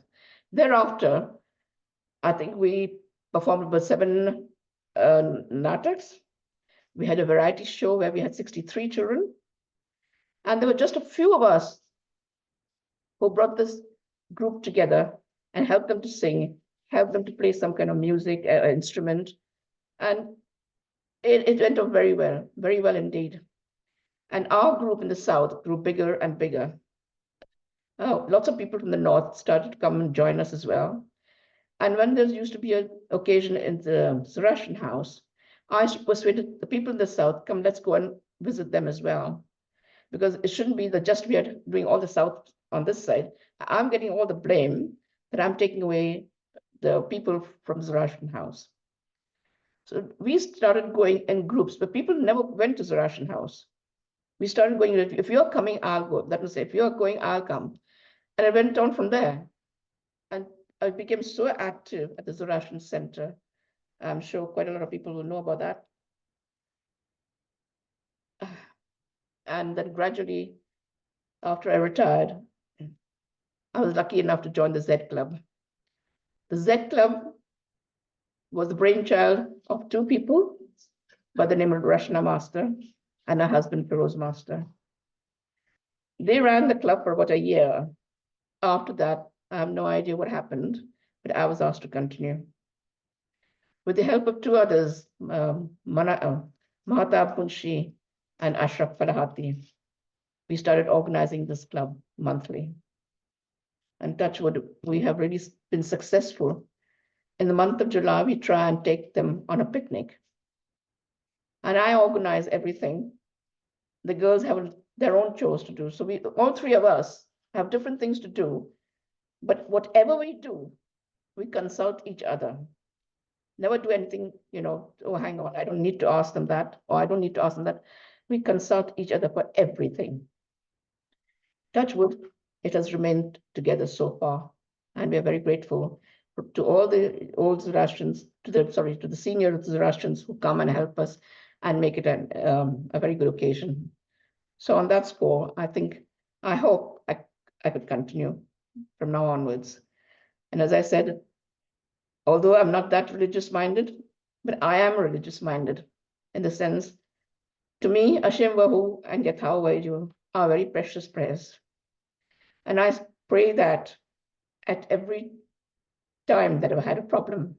Thereafter, I think we performed about 7 nataks. We had a variety show where we had 63 children. And there were just a few of us who brought this group together and helped them to sing, helped them to play some kind of music, instrument. And it went on very well indeed. And our group in the South grew bigger and bigger. Lots of people from the North started to come and join us as well. And when there used to be an occasion in the Russian house, I persuaded the people in the South, come, let's go and visit them as well. Because it shouldn't be that just we are doing all the South on this side. I'm getting all the blame that I'm taking away the people from the Russian house. So we started going in groups, but people never went to the Russian house. We started going, if you're coming, I'll go. That was, if you're going, I'll come. And I went on from there. And I became so active at the Zoroastrian Center. I'm sure quite a lot of people will know about that. And then gradually, after I retired, I was lucky enough to join the Z Club. The Z Club was the brainchild of 2 people by the name of Rashna Master and her husband, Feroz Master. They ran the club for about a year. After that, I have no idea what happened, but I was asked to continue. With the help of 2 others, Mahatab Munshi and Ashraf Falahati, we started organizing this club monthly. And touch wood, we have really been successful. In the month of July, we try and take them on a picnic. And I organize everything. The girls have their own chores to do. So we, all 3 of us, have different things to do. But whatever we do, we consult each other. Never do anything, oh, hang on, I don't need to ask them that, or I don't need to ask them that. We consult each other for everything. Touch wood, it has remained together so far. And we are very grateful to all the old Zoroastrians, to the senior Zoroastrians who come and help us and make it a very good occasion. So on that score, I hope I could continue from now onwards. And as I said, although I'm not that religious minded, but I am religious minded in the sense, to me, Hashem Vahu and Yatha Vaiju are very precious prayers. And I pray that at every time that I've had a problem,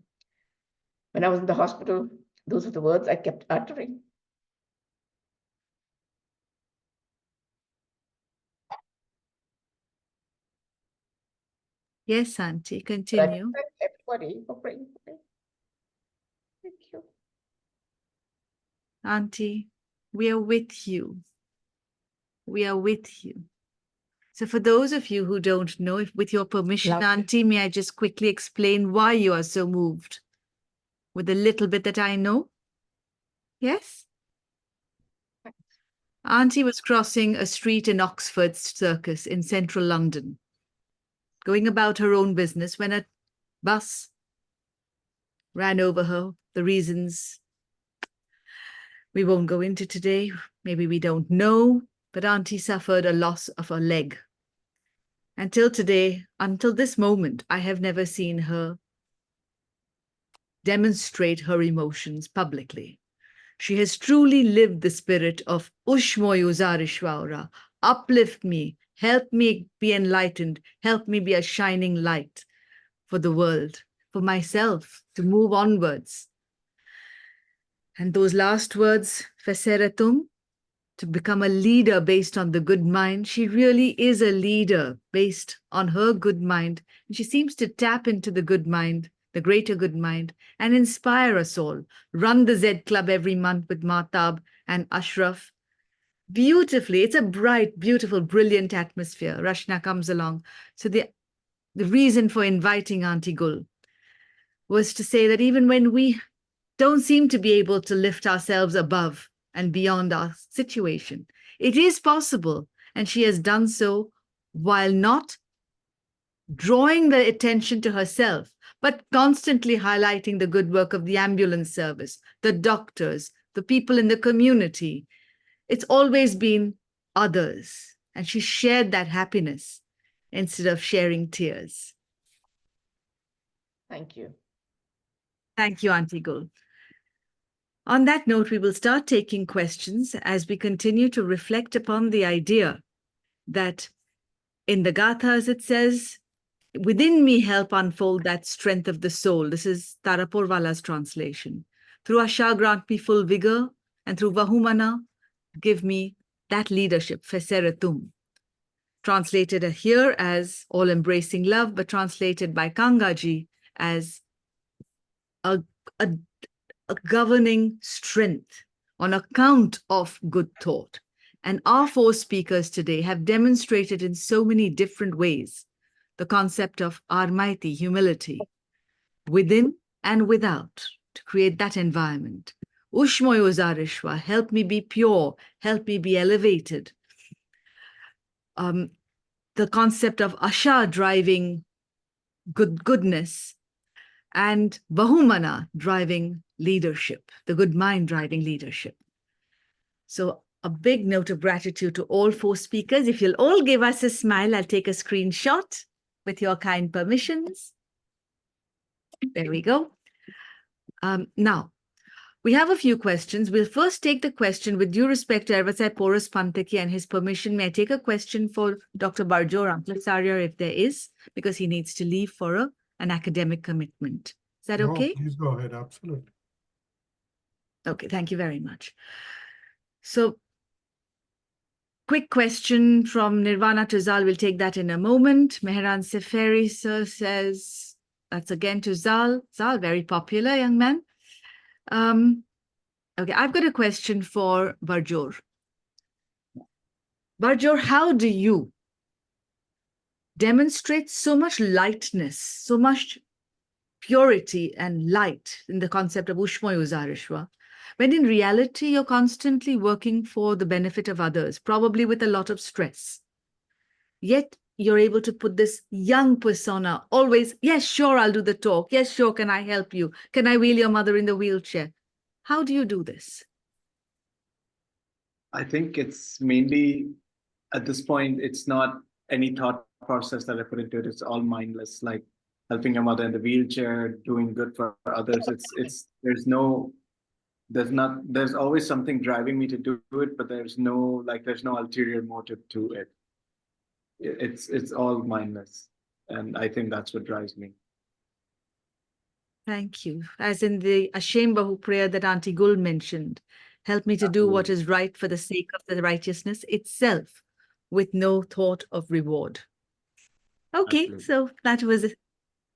when I was in the hospital, those are the words I kept uttering. Yes, Auntie, continue. Thank everybody for praying for me. Thank you. Auntie, we are with you. We are with you. So for those of you who don't know, if with your permission, Auntie, may I just quickly explain why you are so moved with the little bit that I know? Yes? Auntie was crossing a street in Oxford Circus in central London, going about her own business when a bus ran over her. The reasons we won't go into today. Maybe we don't know, but Auntie suffered a loss of a leg. Until today, until this moment, I have never seen her demonstrate her emotions publicly. She has truly lived the spirit of Ushmoyu Zarishwara, uplift me, help me be enlightened, help me be a shining light for the world, for myself, to move onwards. And those last words, Feseratum, to become a leader based on the good mind. She really is a leader based on her good mind. And she seems to tap into the good mind, the greater good mind, and inspire us all. Run the Z Club every month with Mahtab and Ashraf. Beautifully. It's a bright, beautiful, brilliant atmosphere. Rashna comes along. So the reason for inviting Auntie Gul was to say that even when we don't seem to be able to lift ourselves above and beyond our situation, it is possible. And she has done so while not drawing the attention to herself, but constantly highlighting the good work of the ambulance service, the doctors, the people in the community. It's always been others. And she shared that happiness instead of sharing tears. Thank you. Thank you, Auntie Gul. On that note, we will start taking questions as we continue to reflect upon the idea that in the Gathas it says, within me help unfold that strength of the soul. This is Tarapurwala's translation. Through Asha grant me full vigor, and through Vahumana give me that leadership, Feseratum. Translated here as all-embracing love, but translated by Kangaji as a governing strength on account of good thought. And our four speakers today have demonstrated in so many different ways the concept of Armaiti, humility, within and without, to create that environment. Ushmoy Uzarishwa, help me be pure, help me be elevated. The concept of Asha driving goodness, and Bahumana driving leadership, the good mind driving leadership. So a big note of gratitude to all four speakers. If you'll all give us a smile, I'll take a screenshot with your kind permissions. There we go. Now, we have a few questions. We'll first take the question with due respect to Pourus Panthakee and his permission. May I take a question for Dr. Burjor, Anklesaria, if there is, because he needs to leave for an academic commitment. Is that okay? Please go ahead. Absolutely. Okay, thank you very much. So, quick question from Nirvana to Zaal. We'll take that in a moment. Mehran Seferi sir says, that's again to Zaal. Zaal, very popular young man. Okay, I've got a question for Burjor. Burjor, how do you demonstrate so much lightness, so much purity and light in the concept of Ushmoy Uzarishwa, when in reality you're constantly working for the benefit of others, probably with a lot of stress? Yet you're able to put this young persona, always, yes, sure, I'll do the talk. Yes, sure, can I help you? Can I wheel your mother in the wheelchair? How do you do this? I think it's mainly, at this point, it's not any thought process that I put into it. It's all mindless, like helping your mother in the wheelchair, doing good for others. There's always something driving me to do it, but there's no ulterior motive to it. It's all mindless. And I think that's what drives me. Thank you. As in the Ashem Bahu prayer that Auntie Gul mentioned, help me to do what is right for the sake of the righteousness itself, with no thought of reward. Okay, Absolutely. so that was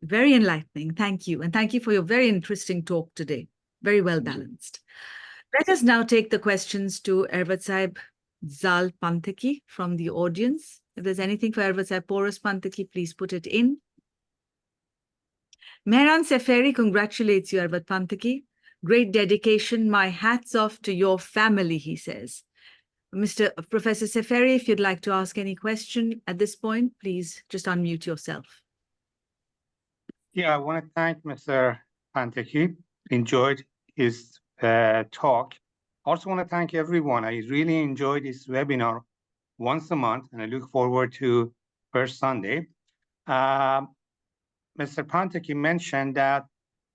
very enlightening. Thank you. And thank you for your very interesting talk today. Very well balanced. Let us now take the questions to Ervat Sahib Zaal Panthaki from the audience. If there's anything for Ervat Sahib Pourus Panthaki, please put it in. Mehran Seferi congratulates you, Ervat Panthaki. Great dedication. My hats off to your family, he says. Professor Seferi, if you'd like to ask any question at this point, please just unmute yourself. Yeah, I want to thank Mr. Panthakee. Enjoyed his talk. Also want to thank everyone. I really enjoyed this webinar once a month, and I look forward to first Sunday. Mr. Panthakee mentioned that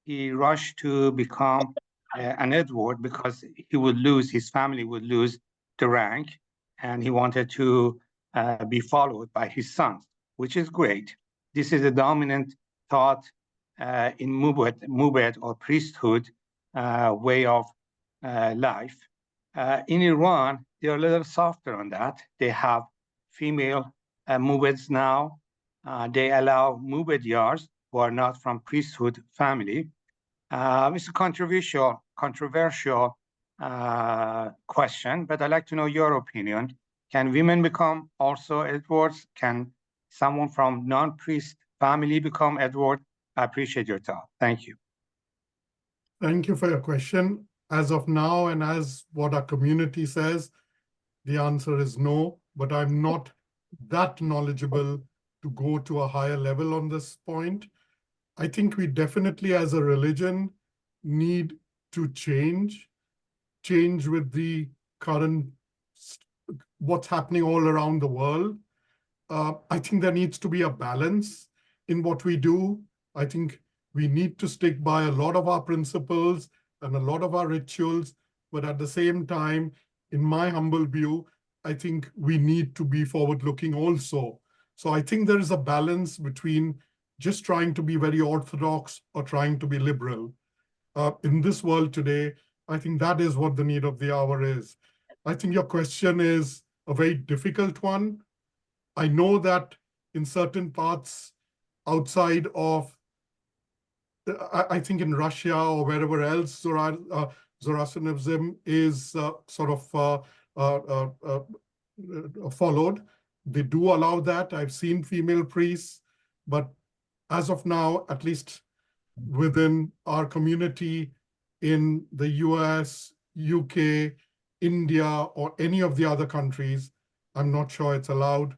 he rushed to become an Edward because his family would lose the rank, and he wanted to be followed by his sons, which is great. This is a dominant thought in Mubed or priesthood way of life. In Iran, they're a little softer on that. They have female muweds now. They allow muwed yars who are not from priesthood family. It's a controversial question, but I'd like to know your opinion. Can women become also Edwards? Can someone from non-priest family become Edward? I appreciate your thought. Thank you. Thank you for your question. As of now, and as what our community says, the answer is no, but I'm not that knowledgeable to go to a higher level on this point. I think we definitely, as a religion, need to change with the current, what's happening all around the world. I think there needs to be a balance in what we do. I think we need to stick by a lot of our principles and a lot of our rituals, but at the same time, in my humble view, I think we need to be forward-looking also. So I think there is a balance between just trying to be very orthodox or trying to be liberal. In this world today, I think that is what the need of the hour is. I think your question is a very difficult one. I know that in certain parts outside of, I think in Russia or wherever else, Zoroastrianism is followed. They do allow that. I've seen female priests, but as of now, at least within our community in the US, UK, India, or any of the other countries, I'm not sure it's allowed.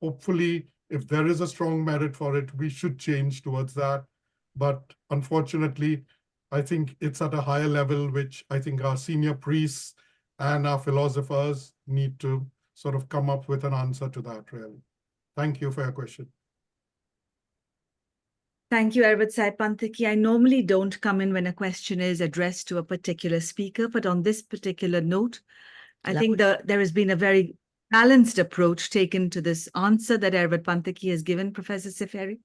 Hopefully, if there is a strong merit for it, we should change towards that. But unfortunately, I think it's at a higher level, which I think our senior priests and our philosophers need to sort of come up with an answer to that, really. Thank you for your question. Thank you, Zaal Panthaki. I normally don't come in when a question is addressed to a particular speaker, but on this particular note, I think there has been a very balanced approach taken to this answer that Zaal Panthaki has given, Professor Seferi.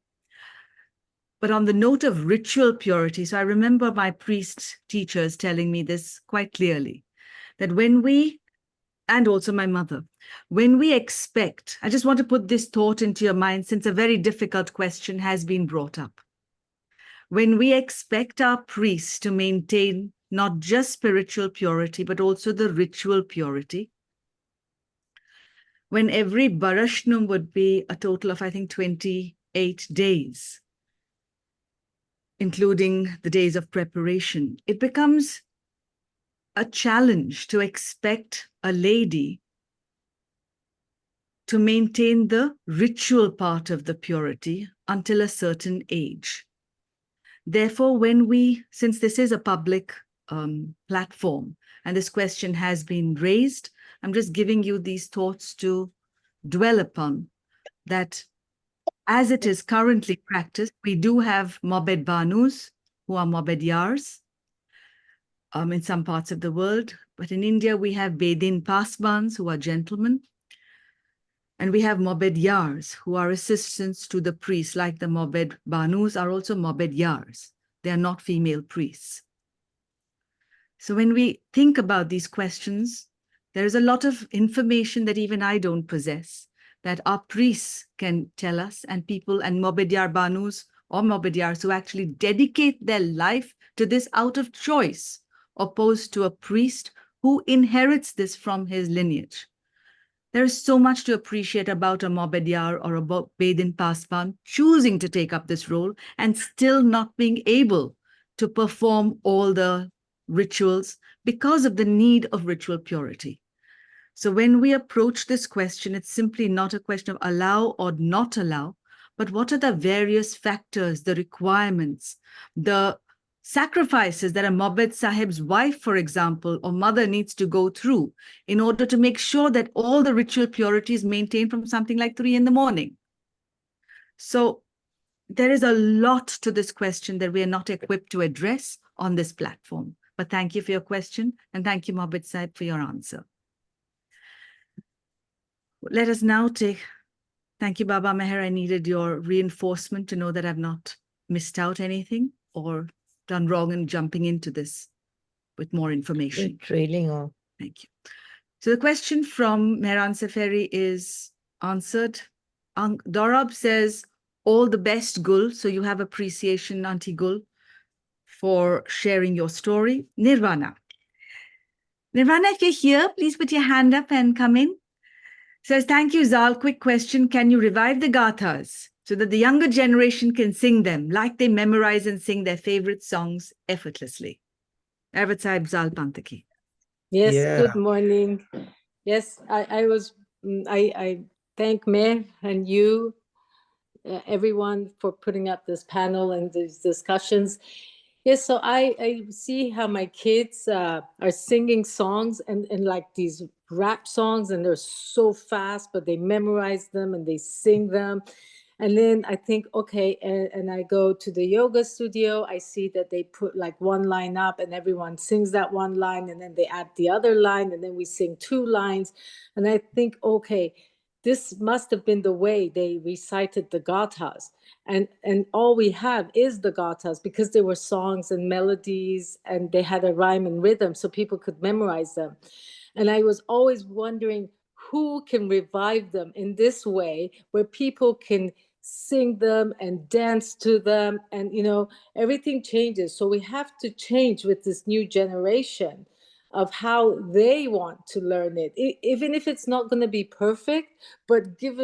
But on the note of ritual purity, so I remember my priest teachers telling me this quite clearly, that when we, and also my mother, when we expect, I just want to put this thought into your mind since a very difficult question has been brought up. When we expect our priests to maintain not just spiritual purity, but also the ritual purity, when every Barashnum would be a total of, I think, 28 days, including the days of preparation, it becomes a challenge to expect a lady to maintain the ritual part of the purity until a certain age. Therefore, since this is a public platform and this question has been raised, I'm just giving you these thoughts to dwell upon, that as it is currently practiced, we do have Mobed Banus, who are Mobed Yars, in some parts of the world. But in India, we have Bedin Pasbans, who are gentlemen. And we have Mobed Yars, who are assistants to the priests, like the Mobed Banus are also Mobed Yars. They are not female priests. So when we think about these questions, there is a lot of information that even I don't possess, that our priests can tell us, and people and Mobed Yar Banus or Mobed Yars who actually dedicate their life to this out of choice, opposed to a priest who inherits this from his lineage. There is so much to appreciate about a Mobed Yar or a Bedin Pasban choosing to take up this role and still not being able to perform all the rituals because of the need of ritual purity. So when we approach this question, it's simply not a question of allow or not allow, but what are the various factors, the requirements, the sacrifices that a Mobed Sahib's wife, for example, or mother needs to go through in order to make sure that all the ritual purity is maintained from something like 3 in the morning. So there is a lot to this question that we are not equipped to address on this platform. But thank you for your question, and thank you, Mobed Sahib, for your answer. Let us now thank you, Baba Meher. I needed your reinforcement to know that I've not missed out anything or done wrong in jumping into this with more information. Trailing off. Thank you. So the question from Mehran Safari is answered. Dorab says, all the best, Gul. So you have appreciation, Auntie Gul, for sharing your story. Nirvana. Nirvana, if you're here, please put your hand up and come in. Says, thank you, Zaal. Quick question. Can you revive the gathas so that the younger generation can sing them like they memorize and sing their favorite songs effortlessly? Arvat Sahib, Zaal Panthaki. Yes, Yeah. good morning. Yes, I thank Mayor and you, everyone, for putting up this panel and these discussions. Yes, so I see how my kids are singing songs and like these rap songs, and they're so fast, but they memorize them and they sing them. And then I think, okay, and I go to the yoga studio, I see that they put like one line up and everyone sings that one line, and then they add the other line, and then we sing two lines. And I think, okay, this must have been the way they recited the gathas. And all we have is the gathas, because there were songs and melodies and they had a rhyme and rhythm so people could memorize them. And I was always wondering who can revive them in this way, where people can sing them and dance to them, and everything changes. So we have to change with this new generation of how they want to learn it, even if it's not going to be perfect, but give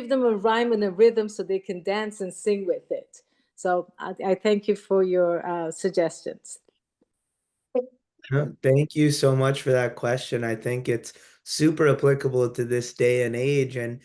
them a rhyme and a rhythm so they can dance and sing with it. So I thank you for your suggestions. Thank you so much for that question. I think it's super applicable to this day and age. And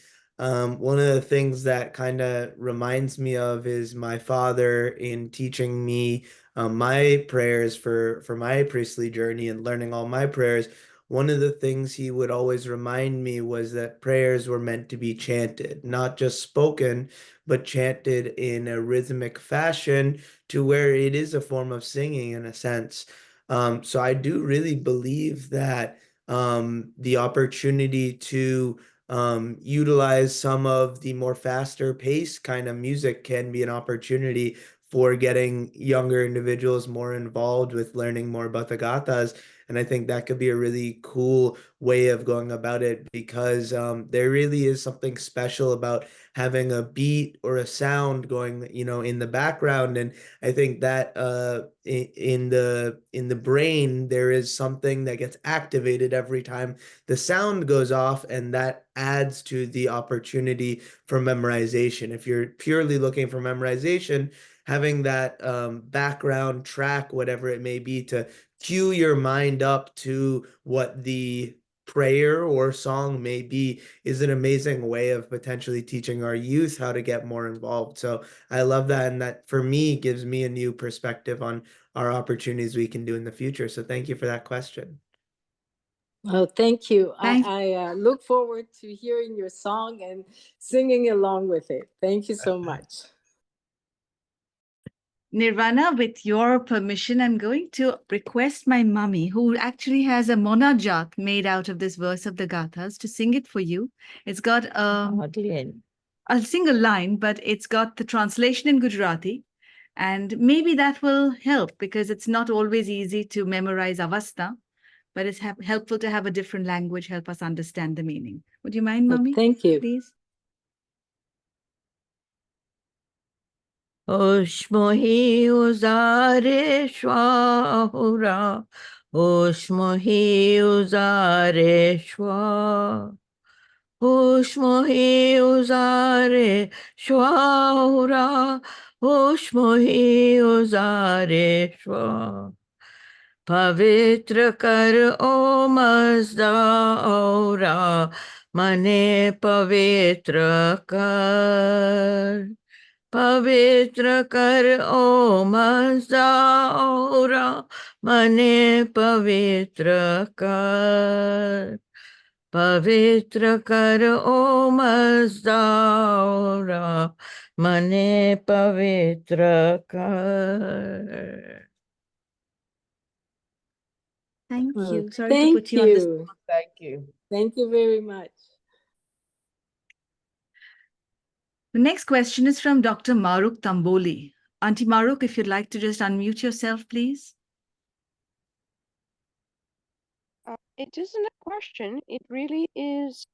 one of the things that kind of reminds me of is my father in teaching me my prayers for my priestly journey and learning all my prayers. One of the things he would always remind me was that prayers were meant to be chanted, not just spoken, but chanted in a rhythmic fashion to where it is a form of singing in a sense. So I do really believe that the opportunity to utilize some of the more faster paced kind of music can be an opportunity for getting younger individuals more involved with learning more about the gathas. And I think that could be a really cool way of going about it, because there really is something special about having a beat or a sound going, in the background. And I think that in the brain, there is something that gets activated every time the sound goes off, and that adds to the opportunity for memorization. If you're purely looking for memorization, having that background track, whatever it may be, to cue your mind up to what the prayer or song may be, is an amazing way of potentially teaching our youth how to get more involved. So I love that, and that for me gives me a new perspective on our opportunities we can do in the future. So thank you for that question. Oh, thank you. Thank- I look forward to hearing your song and singing along with it. Thank you so much. Nirvana, with your permission, I'm going to request my mummy, who actually has a monajat made out of this verse of the gathas, to sing it for you. It's got I'll sing a line, but it's got the translation in Gujarati, and maybe that will help, because it's not always easy to memorize avastha, but it's helpful to have a different language help us understand the meaning. Would you mind, Mummy? Thank you. Please. Oshmohi uzare shwahura, Oshmohi uzare shwa, Oshmohi uzare shwahura, Oshmohi uzare shwa. Pavitra kar o mazda aura, Mane pavitra kar. Pavitra kar o mazda aura, Mane pavitra kar. Pavitra kar o mazda aura, Mane pavitra kar. Thank Oh, you. Sorry to thank put you on the you. Thank you. Thank you very much. The next question is from Dr. Maruk Tamboli. Auntie Maruk, if you'd like to just unmute yourself, please. it isn't a question. It really is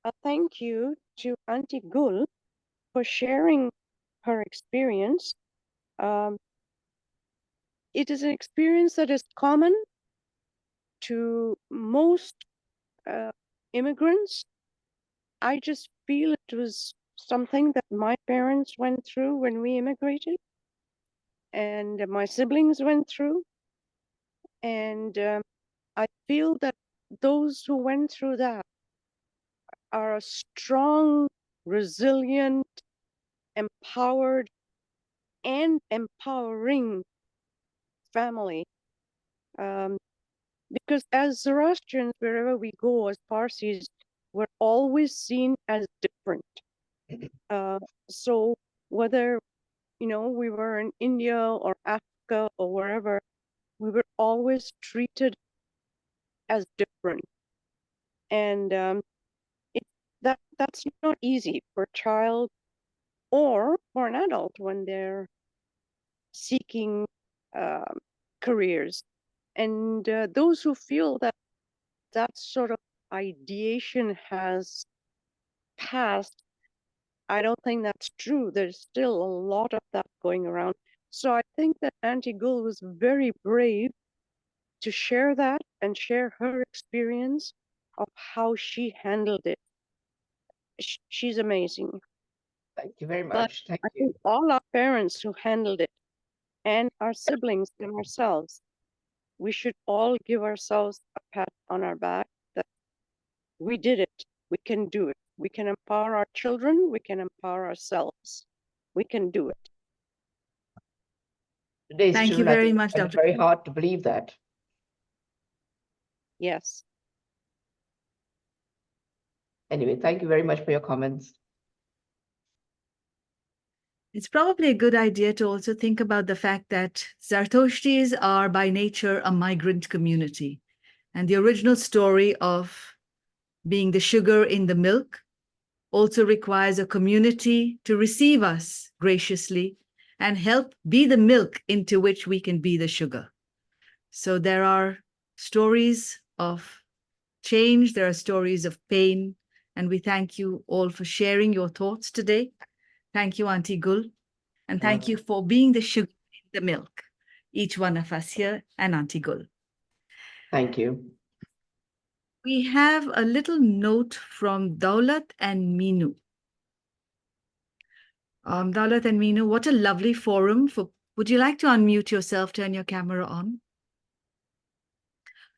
a thank you to Auntie Gul for sharing her experience. It is an experience that is common to most immigrants. I just feel it was something that my parents went through when we immigrated, and my siblings went through. And I feel that those who went through that are a strong, resilient, empowered, and empowering family. Because as Zoroastrians, wherever we go, as Parsis, we're always seen as different. So whether, we were in India or Africa or wherever, we were always treated as different. And that's not easy for a child or for an adult when they're seeking careers. And those who feel that that sort of ideation has passed, I don't think that's true. There's still a lot of that going around. So I think that Auntie Gul was very brave to share that and share her experience of how she handled it. She's amazing. Thank you very But much. Thank I you. think all our parents who handled it and our siblings and ourselves, we should all give ourselves a pat on our back that we did it. We can do it. We can empower our children. We can empower ourselves. We can do it. Today's Thank you children, I very think, much, find it Dr. very hard to believe that. Yes. Anyway, thank you very much for your comments. It's probably a good idea to also think about the fact that Zardoshtis are by nature a migrant community. And the original story of being the sugar in the milk also requires a community to receive us graciously and help be the milk into which we can be the sugar. So there are stories of change, there are stories of pain, and we thank you all for sharing your thoughts today. Thank you, Auntie Gul, and thank you for being the sugar in the milk, each one of us here, and Auntie Gul. Thank you. We have a little note from Daulat and Meenu. Daulat and Meenu, what a lovely forum. Would you like to unmute yourself, turn your camera on?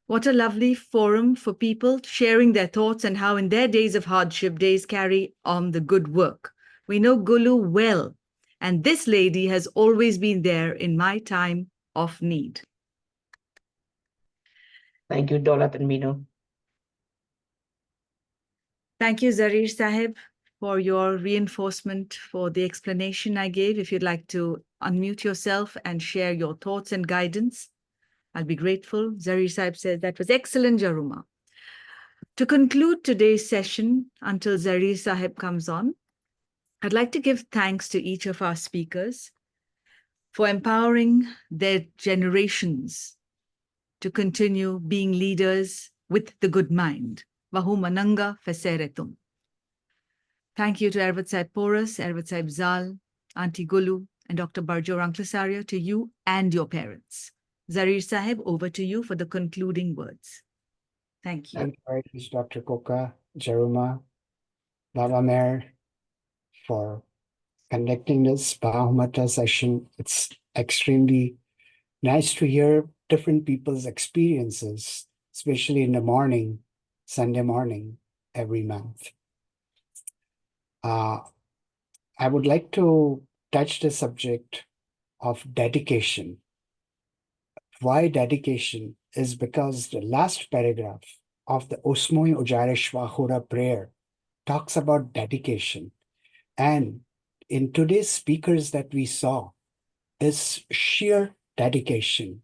What a lovely forum for people sharing their thoughts and how in their days of hardship, days carry on the good work. We know Gulu well, and this lady has always been there in my time of need. Thank you, Daulat and Meenu. Thank you, Zarir Sahib, for your reinforcement for the explanation I gave. If you'd like to unmute yourself and share your thoughts and guidance, I'll be grateful. Zarir Sahib says, that was excellent, Jaruma. To conclude today's session, until Zarir Sahib comes on, I'd like to give thanks to each of our speakers for empowering their generations to continue being leaders with the good mind. Vahumananga feseretum. Thank you to Ervat Saib Pourus, Ervat Saib Zaal, Auntie Gulu, and Dr. Burjor Anklesaria, to you and your parents. Zarir Sahib, over to you for the concluding words. Thank you. Thank you very much, Dr. Koka, Jaruma, Baba Mayor, for conducting this Bahumata session. It's extremely nice to hear different people's experiences, especially in the morning, Sunday morning, every month. I would like to touch the subject of dedication. Why dedication is because the last paragraph of the Osmoi Ujare Shvahura prayer talks about dedication. And in today's speakers that we saw is sheer dedication.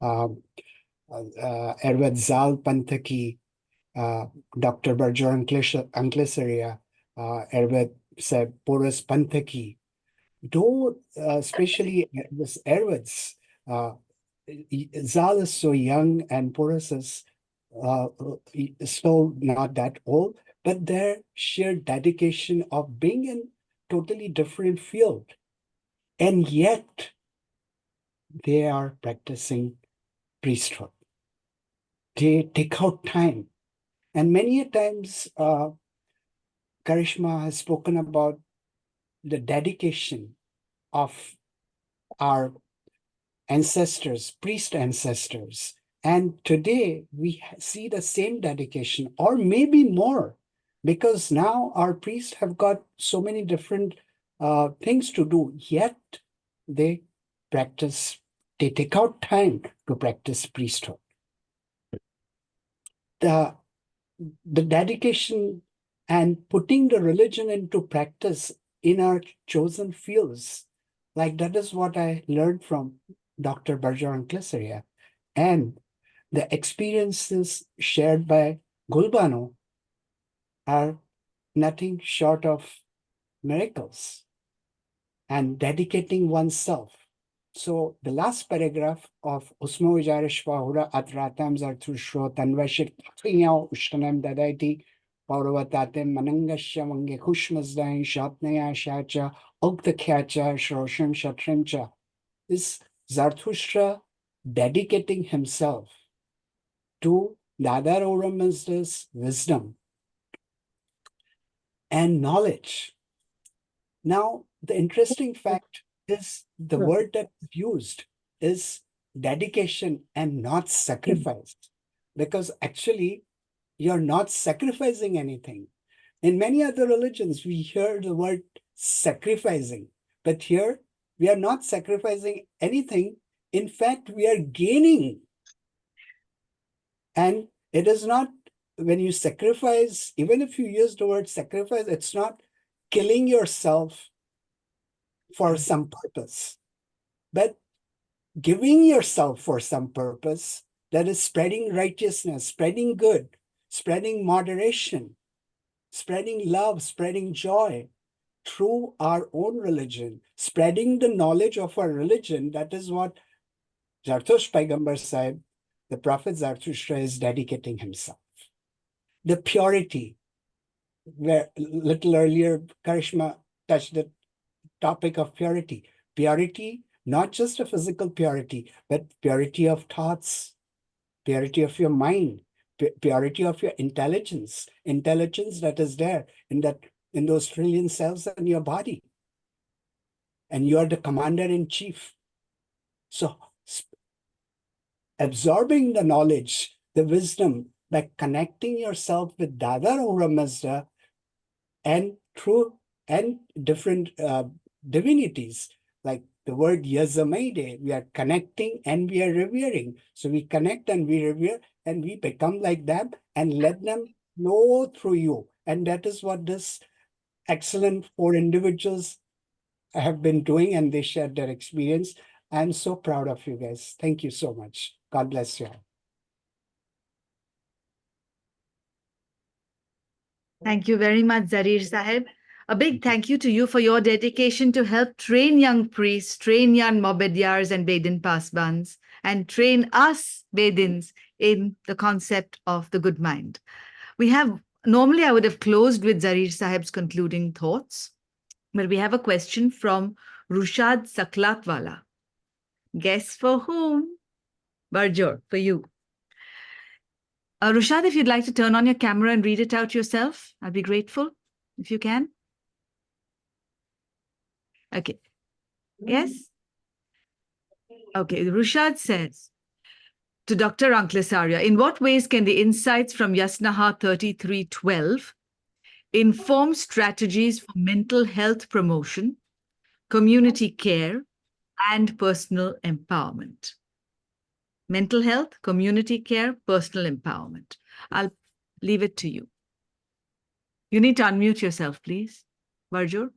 Erwad Zaal Panthaki, Dr. Burjor Anklesaria, Erwad said Pourus Panthakee. Though, especially this Erwads, Zaal is so young and Pourus is still not that old, but their sheer dedication of being in totally different field. And yet they are practicing priesthood. They take out time. And many a times, Karishma has spoken about the dedication of our ancestors, priest ancestors. And today we see the same dedication, or maybe more, because now our priests have got so many different things to do, yet they take out time to practice priesthood. The dedication and putting the religion into practice in our chosen fields, like that is what I learned from Dr. Burjor Anklesaria. And the experiences shared by Gulbano are nothing short of miracles and dedicating oneself. So the last paragraph of Usmo Vijarishvahura Atratam Zartushro Tanvashik Ushtanam Dadaiti Pauravatate Manangasha Mange Kushmazdain Shatnaya Shacha Oktakyacha Shrosham Shatrimcha is Zarathustra dedicating himself to Dada Auramazda's wisdom and knowledge. Now, the interesting fact is the word that is used is dedication and not sacrifice, because actually you're not sacrificing anything. In many other religions, we hear the word sacrificing, but here we are not sacrificing anything. In fact, we are gaining. And it is not, when you sacrifice, even if you use the word sacrifice, it's not killing yourself for some purpose, but giving yourself for some purpose, that is spreading righteousness, spreading good, spreading moderation, spreading love, spreading joy through our own religion, spreading the knowledge of our religion. That is what Zarathustra Paigambar said, the Prophet Zarathustra is dedicating himself. The purity, where a little earlier Karishma touched the topic of purity. Purity, not just a physical purity, but purity of thoughts, purity of your mind, purity of your intelligence that is there in those trillion cells in your body. And you are the commander-in-chief. So absorbing the knowledge, the wisdom, by connecting yourself with Dada Auramazda and through and different divinities, like the word Yazamaide, we are connecting and we are revering. So we connect and we revere and we become like them and let them flow through you. And that is what this excellent 4 individuals have been doing, and they shared their experience. I'm so proud of you guys. Thank you so much. God bless you all. Thank you very much, Zarir Sahib. A big thank you to you for your dedication to help train young priests, train young Mobedyars and Bedin Pasbans, and train us Bedins in the concept of the good mind. Normally I would have closed with Zarir Sahib's concluding thoughts, but we have a question from Rushad Saklatwala. Guess for whom? Burjor, for you. Rushad, if you'd like to turn on your camera and read it out yourself, I'd be grateful if you can. Okay. Yes? Okay. Rushad says to Dr. Anklesaria, in what ways can the insights from Yasnaha 3312 inform strategies for mental health promotion, community care, and personal empowerment? Mental health, community care, personal empowerment. I'll leave it to you. You need to unmute yourself, please. Burjor.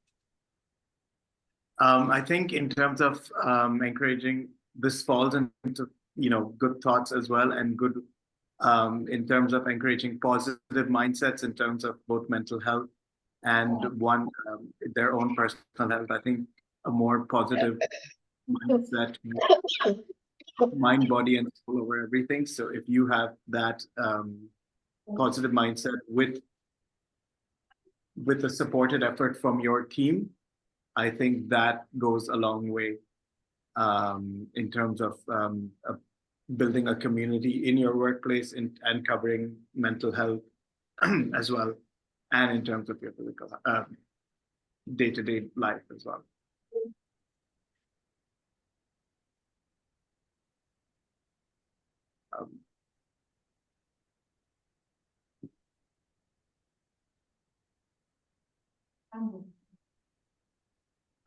I think in terms of encouraging, this falls into good thoughts as well, and good in terms of encouraging positive mindsets in terms of both mental health and their own personal health. I think a more positive mindset mind, body, and soul over everything. So if you have that positive mindset with a supported effort from your team, I think that goes a long way in terms of building a community in your workplace and covering mental health as well, and in terms of your physical day-to-day life as well.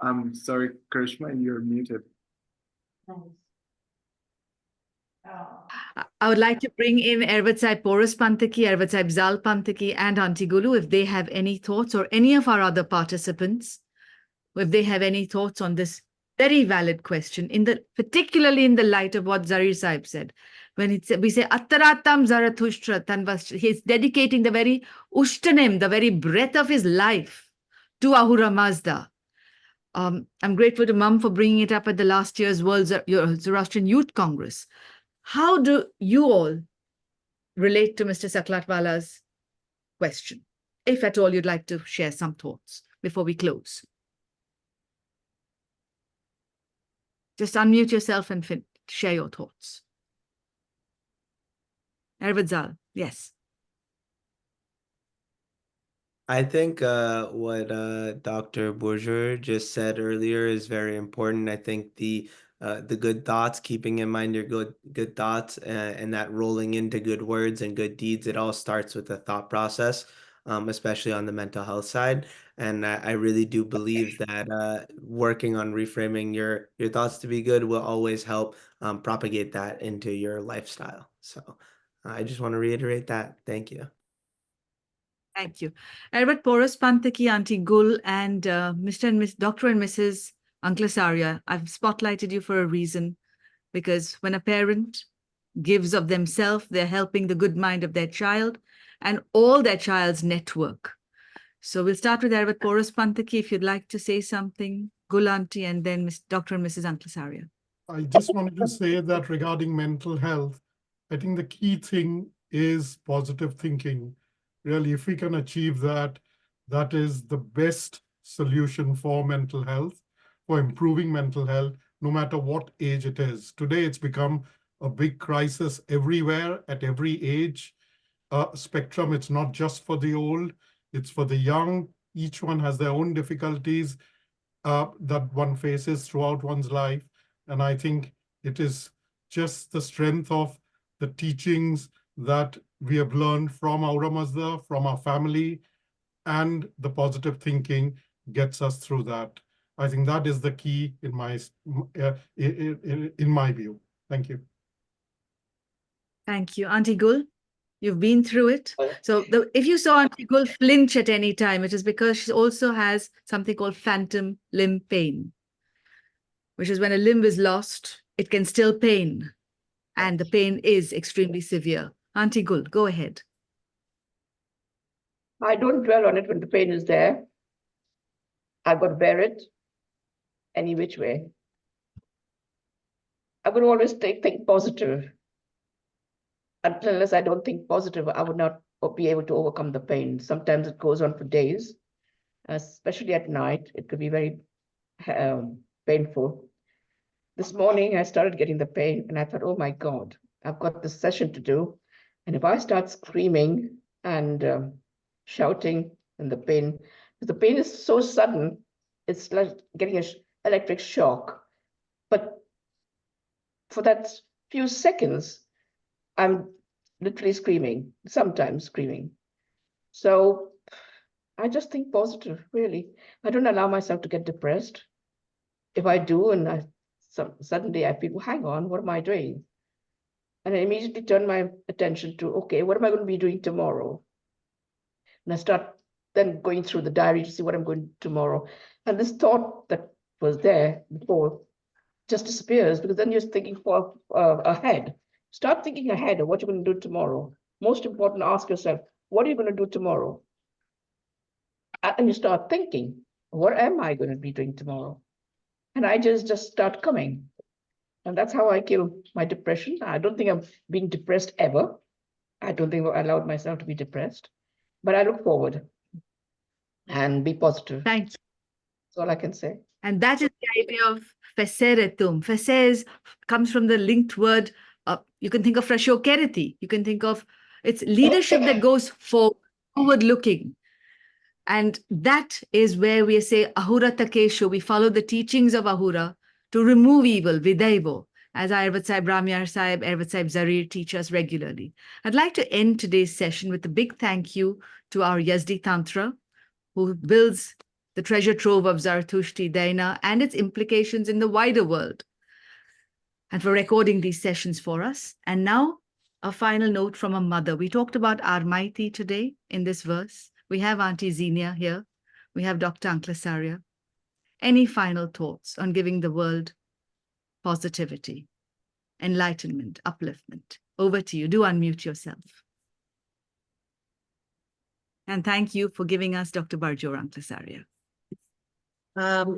I'm sorry, Karishma, you're muted. I would like to bring in Pourus Panthakee, Zaal Panthaki, and Auntie Gulu if they have any thoughts, or any of our other participants, if they have any thoughts on this very valid question, particularly in the light of what Zarir Sahib said. When we say Attaratam Zarathustra, he's dedicating the very Ushtanim, the very breath of his life to Ahura Mazda. I'm grateful to Mum for bringing it up at the last year's World Zoroastrian Youth Congress. How do you all relate to Mr. Saklatwala's question? If at all you'd like to share some thoughts before we close. Just unmute yourself and share your thoughts. Zal, yes. I think what Dr. Burjor just said earlier is very important. I think the good thoughts, keeping in mind your good thoughts, and that rolling into good words and good deeds, it all starts with the thought process, especially on the mental health side. And I really do believe that working on reframing your thoughts to be good will always help propagate that into your lifestyle. So I just want to reiterate that. Thank you. Thank you. Pourus Panthakee, Auntie Gul, and Mr. and Miss Dr. and Mrs. Anklesaria, I've spotlighted you for a reason, because when a parent gives of themselves, they're helping the good mind of their child and all their child's network. So we'll start with Pourus Panthakee, if you'd like to say something, Gul Auntie, and then Dr. and Mrs. Anklesaria. I just wanted to say that regarding mental health, I think the key thing is positive thinking. Really, if we can achieve that, that is the best solution for mental health, for improving mental health, no matter what age it is. Today, it's become a big crisis everywhere, at every age spectrum. It's not just for the old, it's for the young. Each one has their own difficulties that one faces throughout one's life. And I think it is just the strength of the teachings that we have learned from Ahura Mazda, from our family, and the positive thinking gets us through that. I think that is the key in my view. Thank you. Thank you. Auntie Gul, you've been through it. So if you saw Auntie Gul flinch at any time, it is because she also has something called phantom limb pain, which is when a limb is lost, it can still pain, and the pain is extremely severe. Auntie Gul, go ahead. I don't dwell on it when the pain is there. I've got to bear it any which way. I'm going to always think positive. Unless I don't think positive, I would not be able to overcome the pain. Sometimes it goes on for days, especially at night. It could be very painful. This morning, I started getting the pain, and I thought, oh my God, I've got this session to do. And if I start screaming and shouting in the pain is so sudden, it's like getting an electric shock. But for that few seconds, I'm literally screaming, sometimes screaming. So I just think positive, really. I don't allow myself to get depressed. If I do, and suddenly I feel, well, hang on, what am I doing? And I immediately turn my attention to, okay, what am I going to be doing tomorrow? And I start then going through the diary to see what I'm going to do tomorrow. And this thought that was there before just disappears, because then you're thinking ahead. Start thinking ahead of what you're going to do tomorrow. Most important, ask yourself, what are you going to do tomorrow? And you start thinking, what am I going to be doing tomorrow? And I just start coming. And that's how I kill my depression. I don't think I've been depressed ever. I don't think I allowed myself to be depressed, but I look forward and be positive. Thank you. That's all I can say. And that is the idea of feceretum. Fece comes from the linked word. You can think of frashokeriti. You can think of it's leadership that goes forward looking. And that is where we say Ahura Takesho. We follow the teachings of Ahura to remove evil, Vidaivo, as Ayurved Sahib, Ramyar Sahib, Ayurved Sahib Zarir teach us regularly. I'd like to end today's session with a big thank you to our Yazdi Tantra, who builds the treasure trove of Zarathushti Daina and its implications in the wider world, and for recording these sessions for us. And now, a final note from a mother. We talked about Armaiti today in this verse. We have Auntie Xenia here. We have Dr. Anklesaria. Any final thoughts on giving the world positivity, enlightenment, upliftment? Over to you. Do unmute yourself. And thank you for giving us Dr. Burjor, Anklesaria.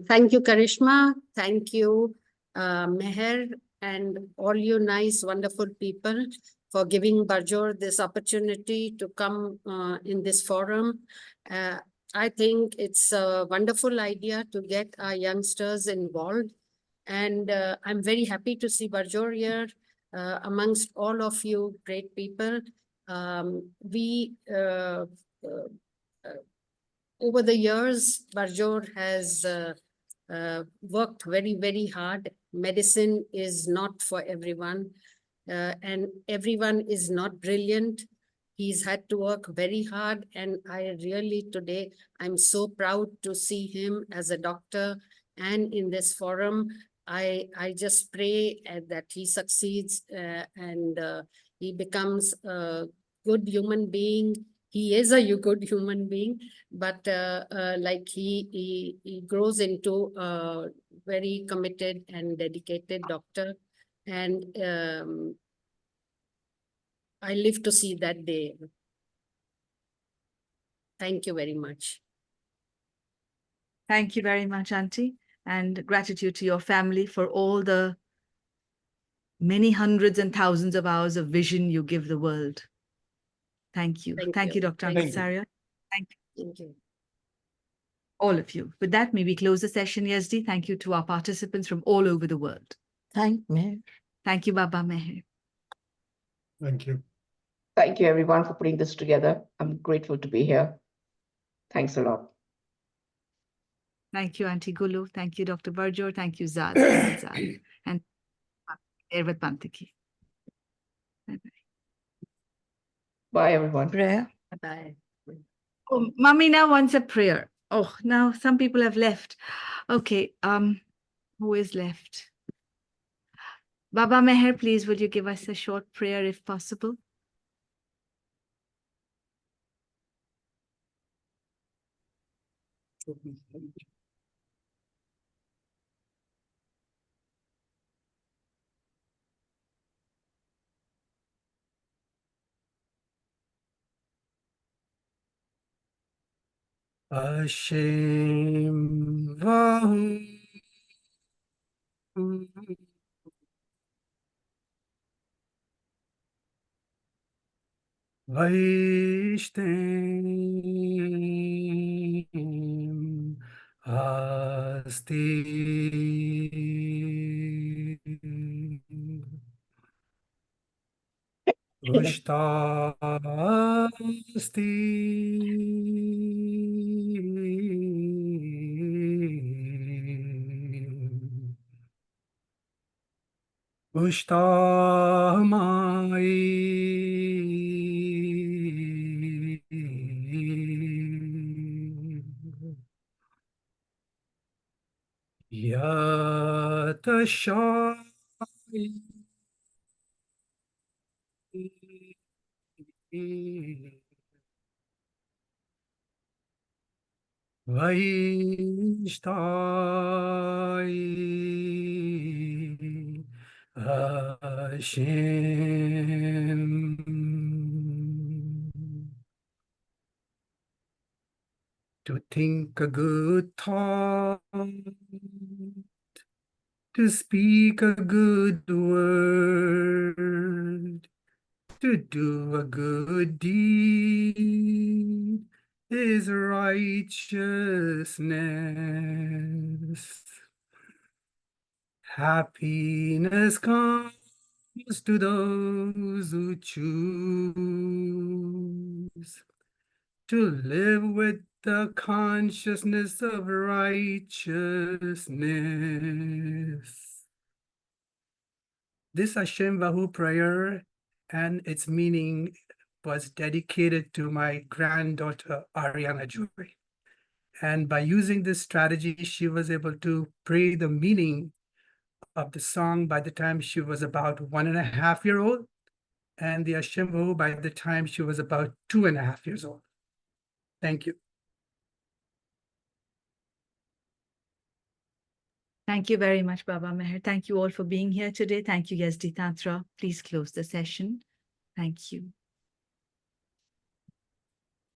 Thank you, Karishma. Thank you, Meher, and all you nice, wonderful people for giving Burjor this opportunity to come in this forum. I think it's a wonderful idea to get our youngsters involved. And I'm very happy to see Burjor here amongst all of you great people. Over the years, Burjor has worked very, very hard. Medicine is not for everyone, and everyone is not brilliant. He's had to work very hard, and I really today, I'm so proud to see him as a doctor and in this forum. I just pray that he succeeds and he becomes a good human being. He is a good human being, but like he grows into a very committed and dedicated doctor. And I live to see that day. Thank you very much. Thank you very much, Auntie, and gratitude to your family for all the many hundreds and thousands of hours of vision you give the world. Thank you. Thank you, Dr. Anklesaria. Thank you. Thank you. All of you. With that, may we close the session, Yazdi. Thank you to our participants from all over the world. Thank Meher. Thank you, Baba Meher. Thank you. Thank you, everyone, for putting this together. I'm grateful to be here. Thanks a lot. Thank you, Auntie Gulu. Thank you, Dr. Burjor. Thank you, Zaal. Thank you, Zaal. And Zaal Panthaki. Bye-bye. Bye, everyone. Prayer. Bye. Oh, Mummy now wants a prayer. Oh, now some people have left. Okay, who is left? Baba Meher, please, would you give us a short prayer if possible? Hashem Vahu Vaishtem Asti Ushtasти Ushtamai Yatashai Vaishtai Hashem. To think a good thought to speak a good word, to do a good deed is righteousness. Happiness comes to those who choose to live with the consciousness of righteousness. This Hashem Vahu prayer and its meaning was dedicated to my granddaughter, Ariana Joy. And by using this strategy, she was able to pray the meaning of the song by the time she was about 1.5 years old, and the Hashem Vahu by the time she was about 2.5 years old. Thank you. Thank you very much, Baba Meher. Thank you all for being here today. Thank you, Yazdi Tantra. Please close the session. Thank you.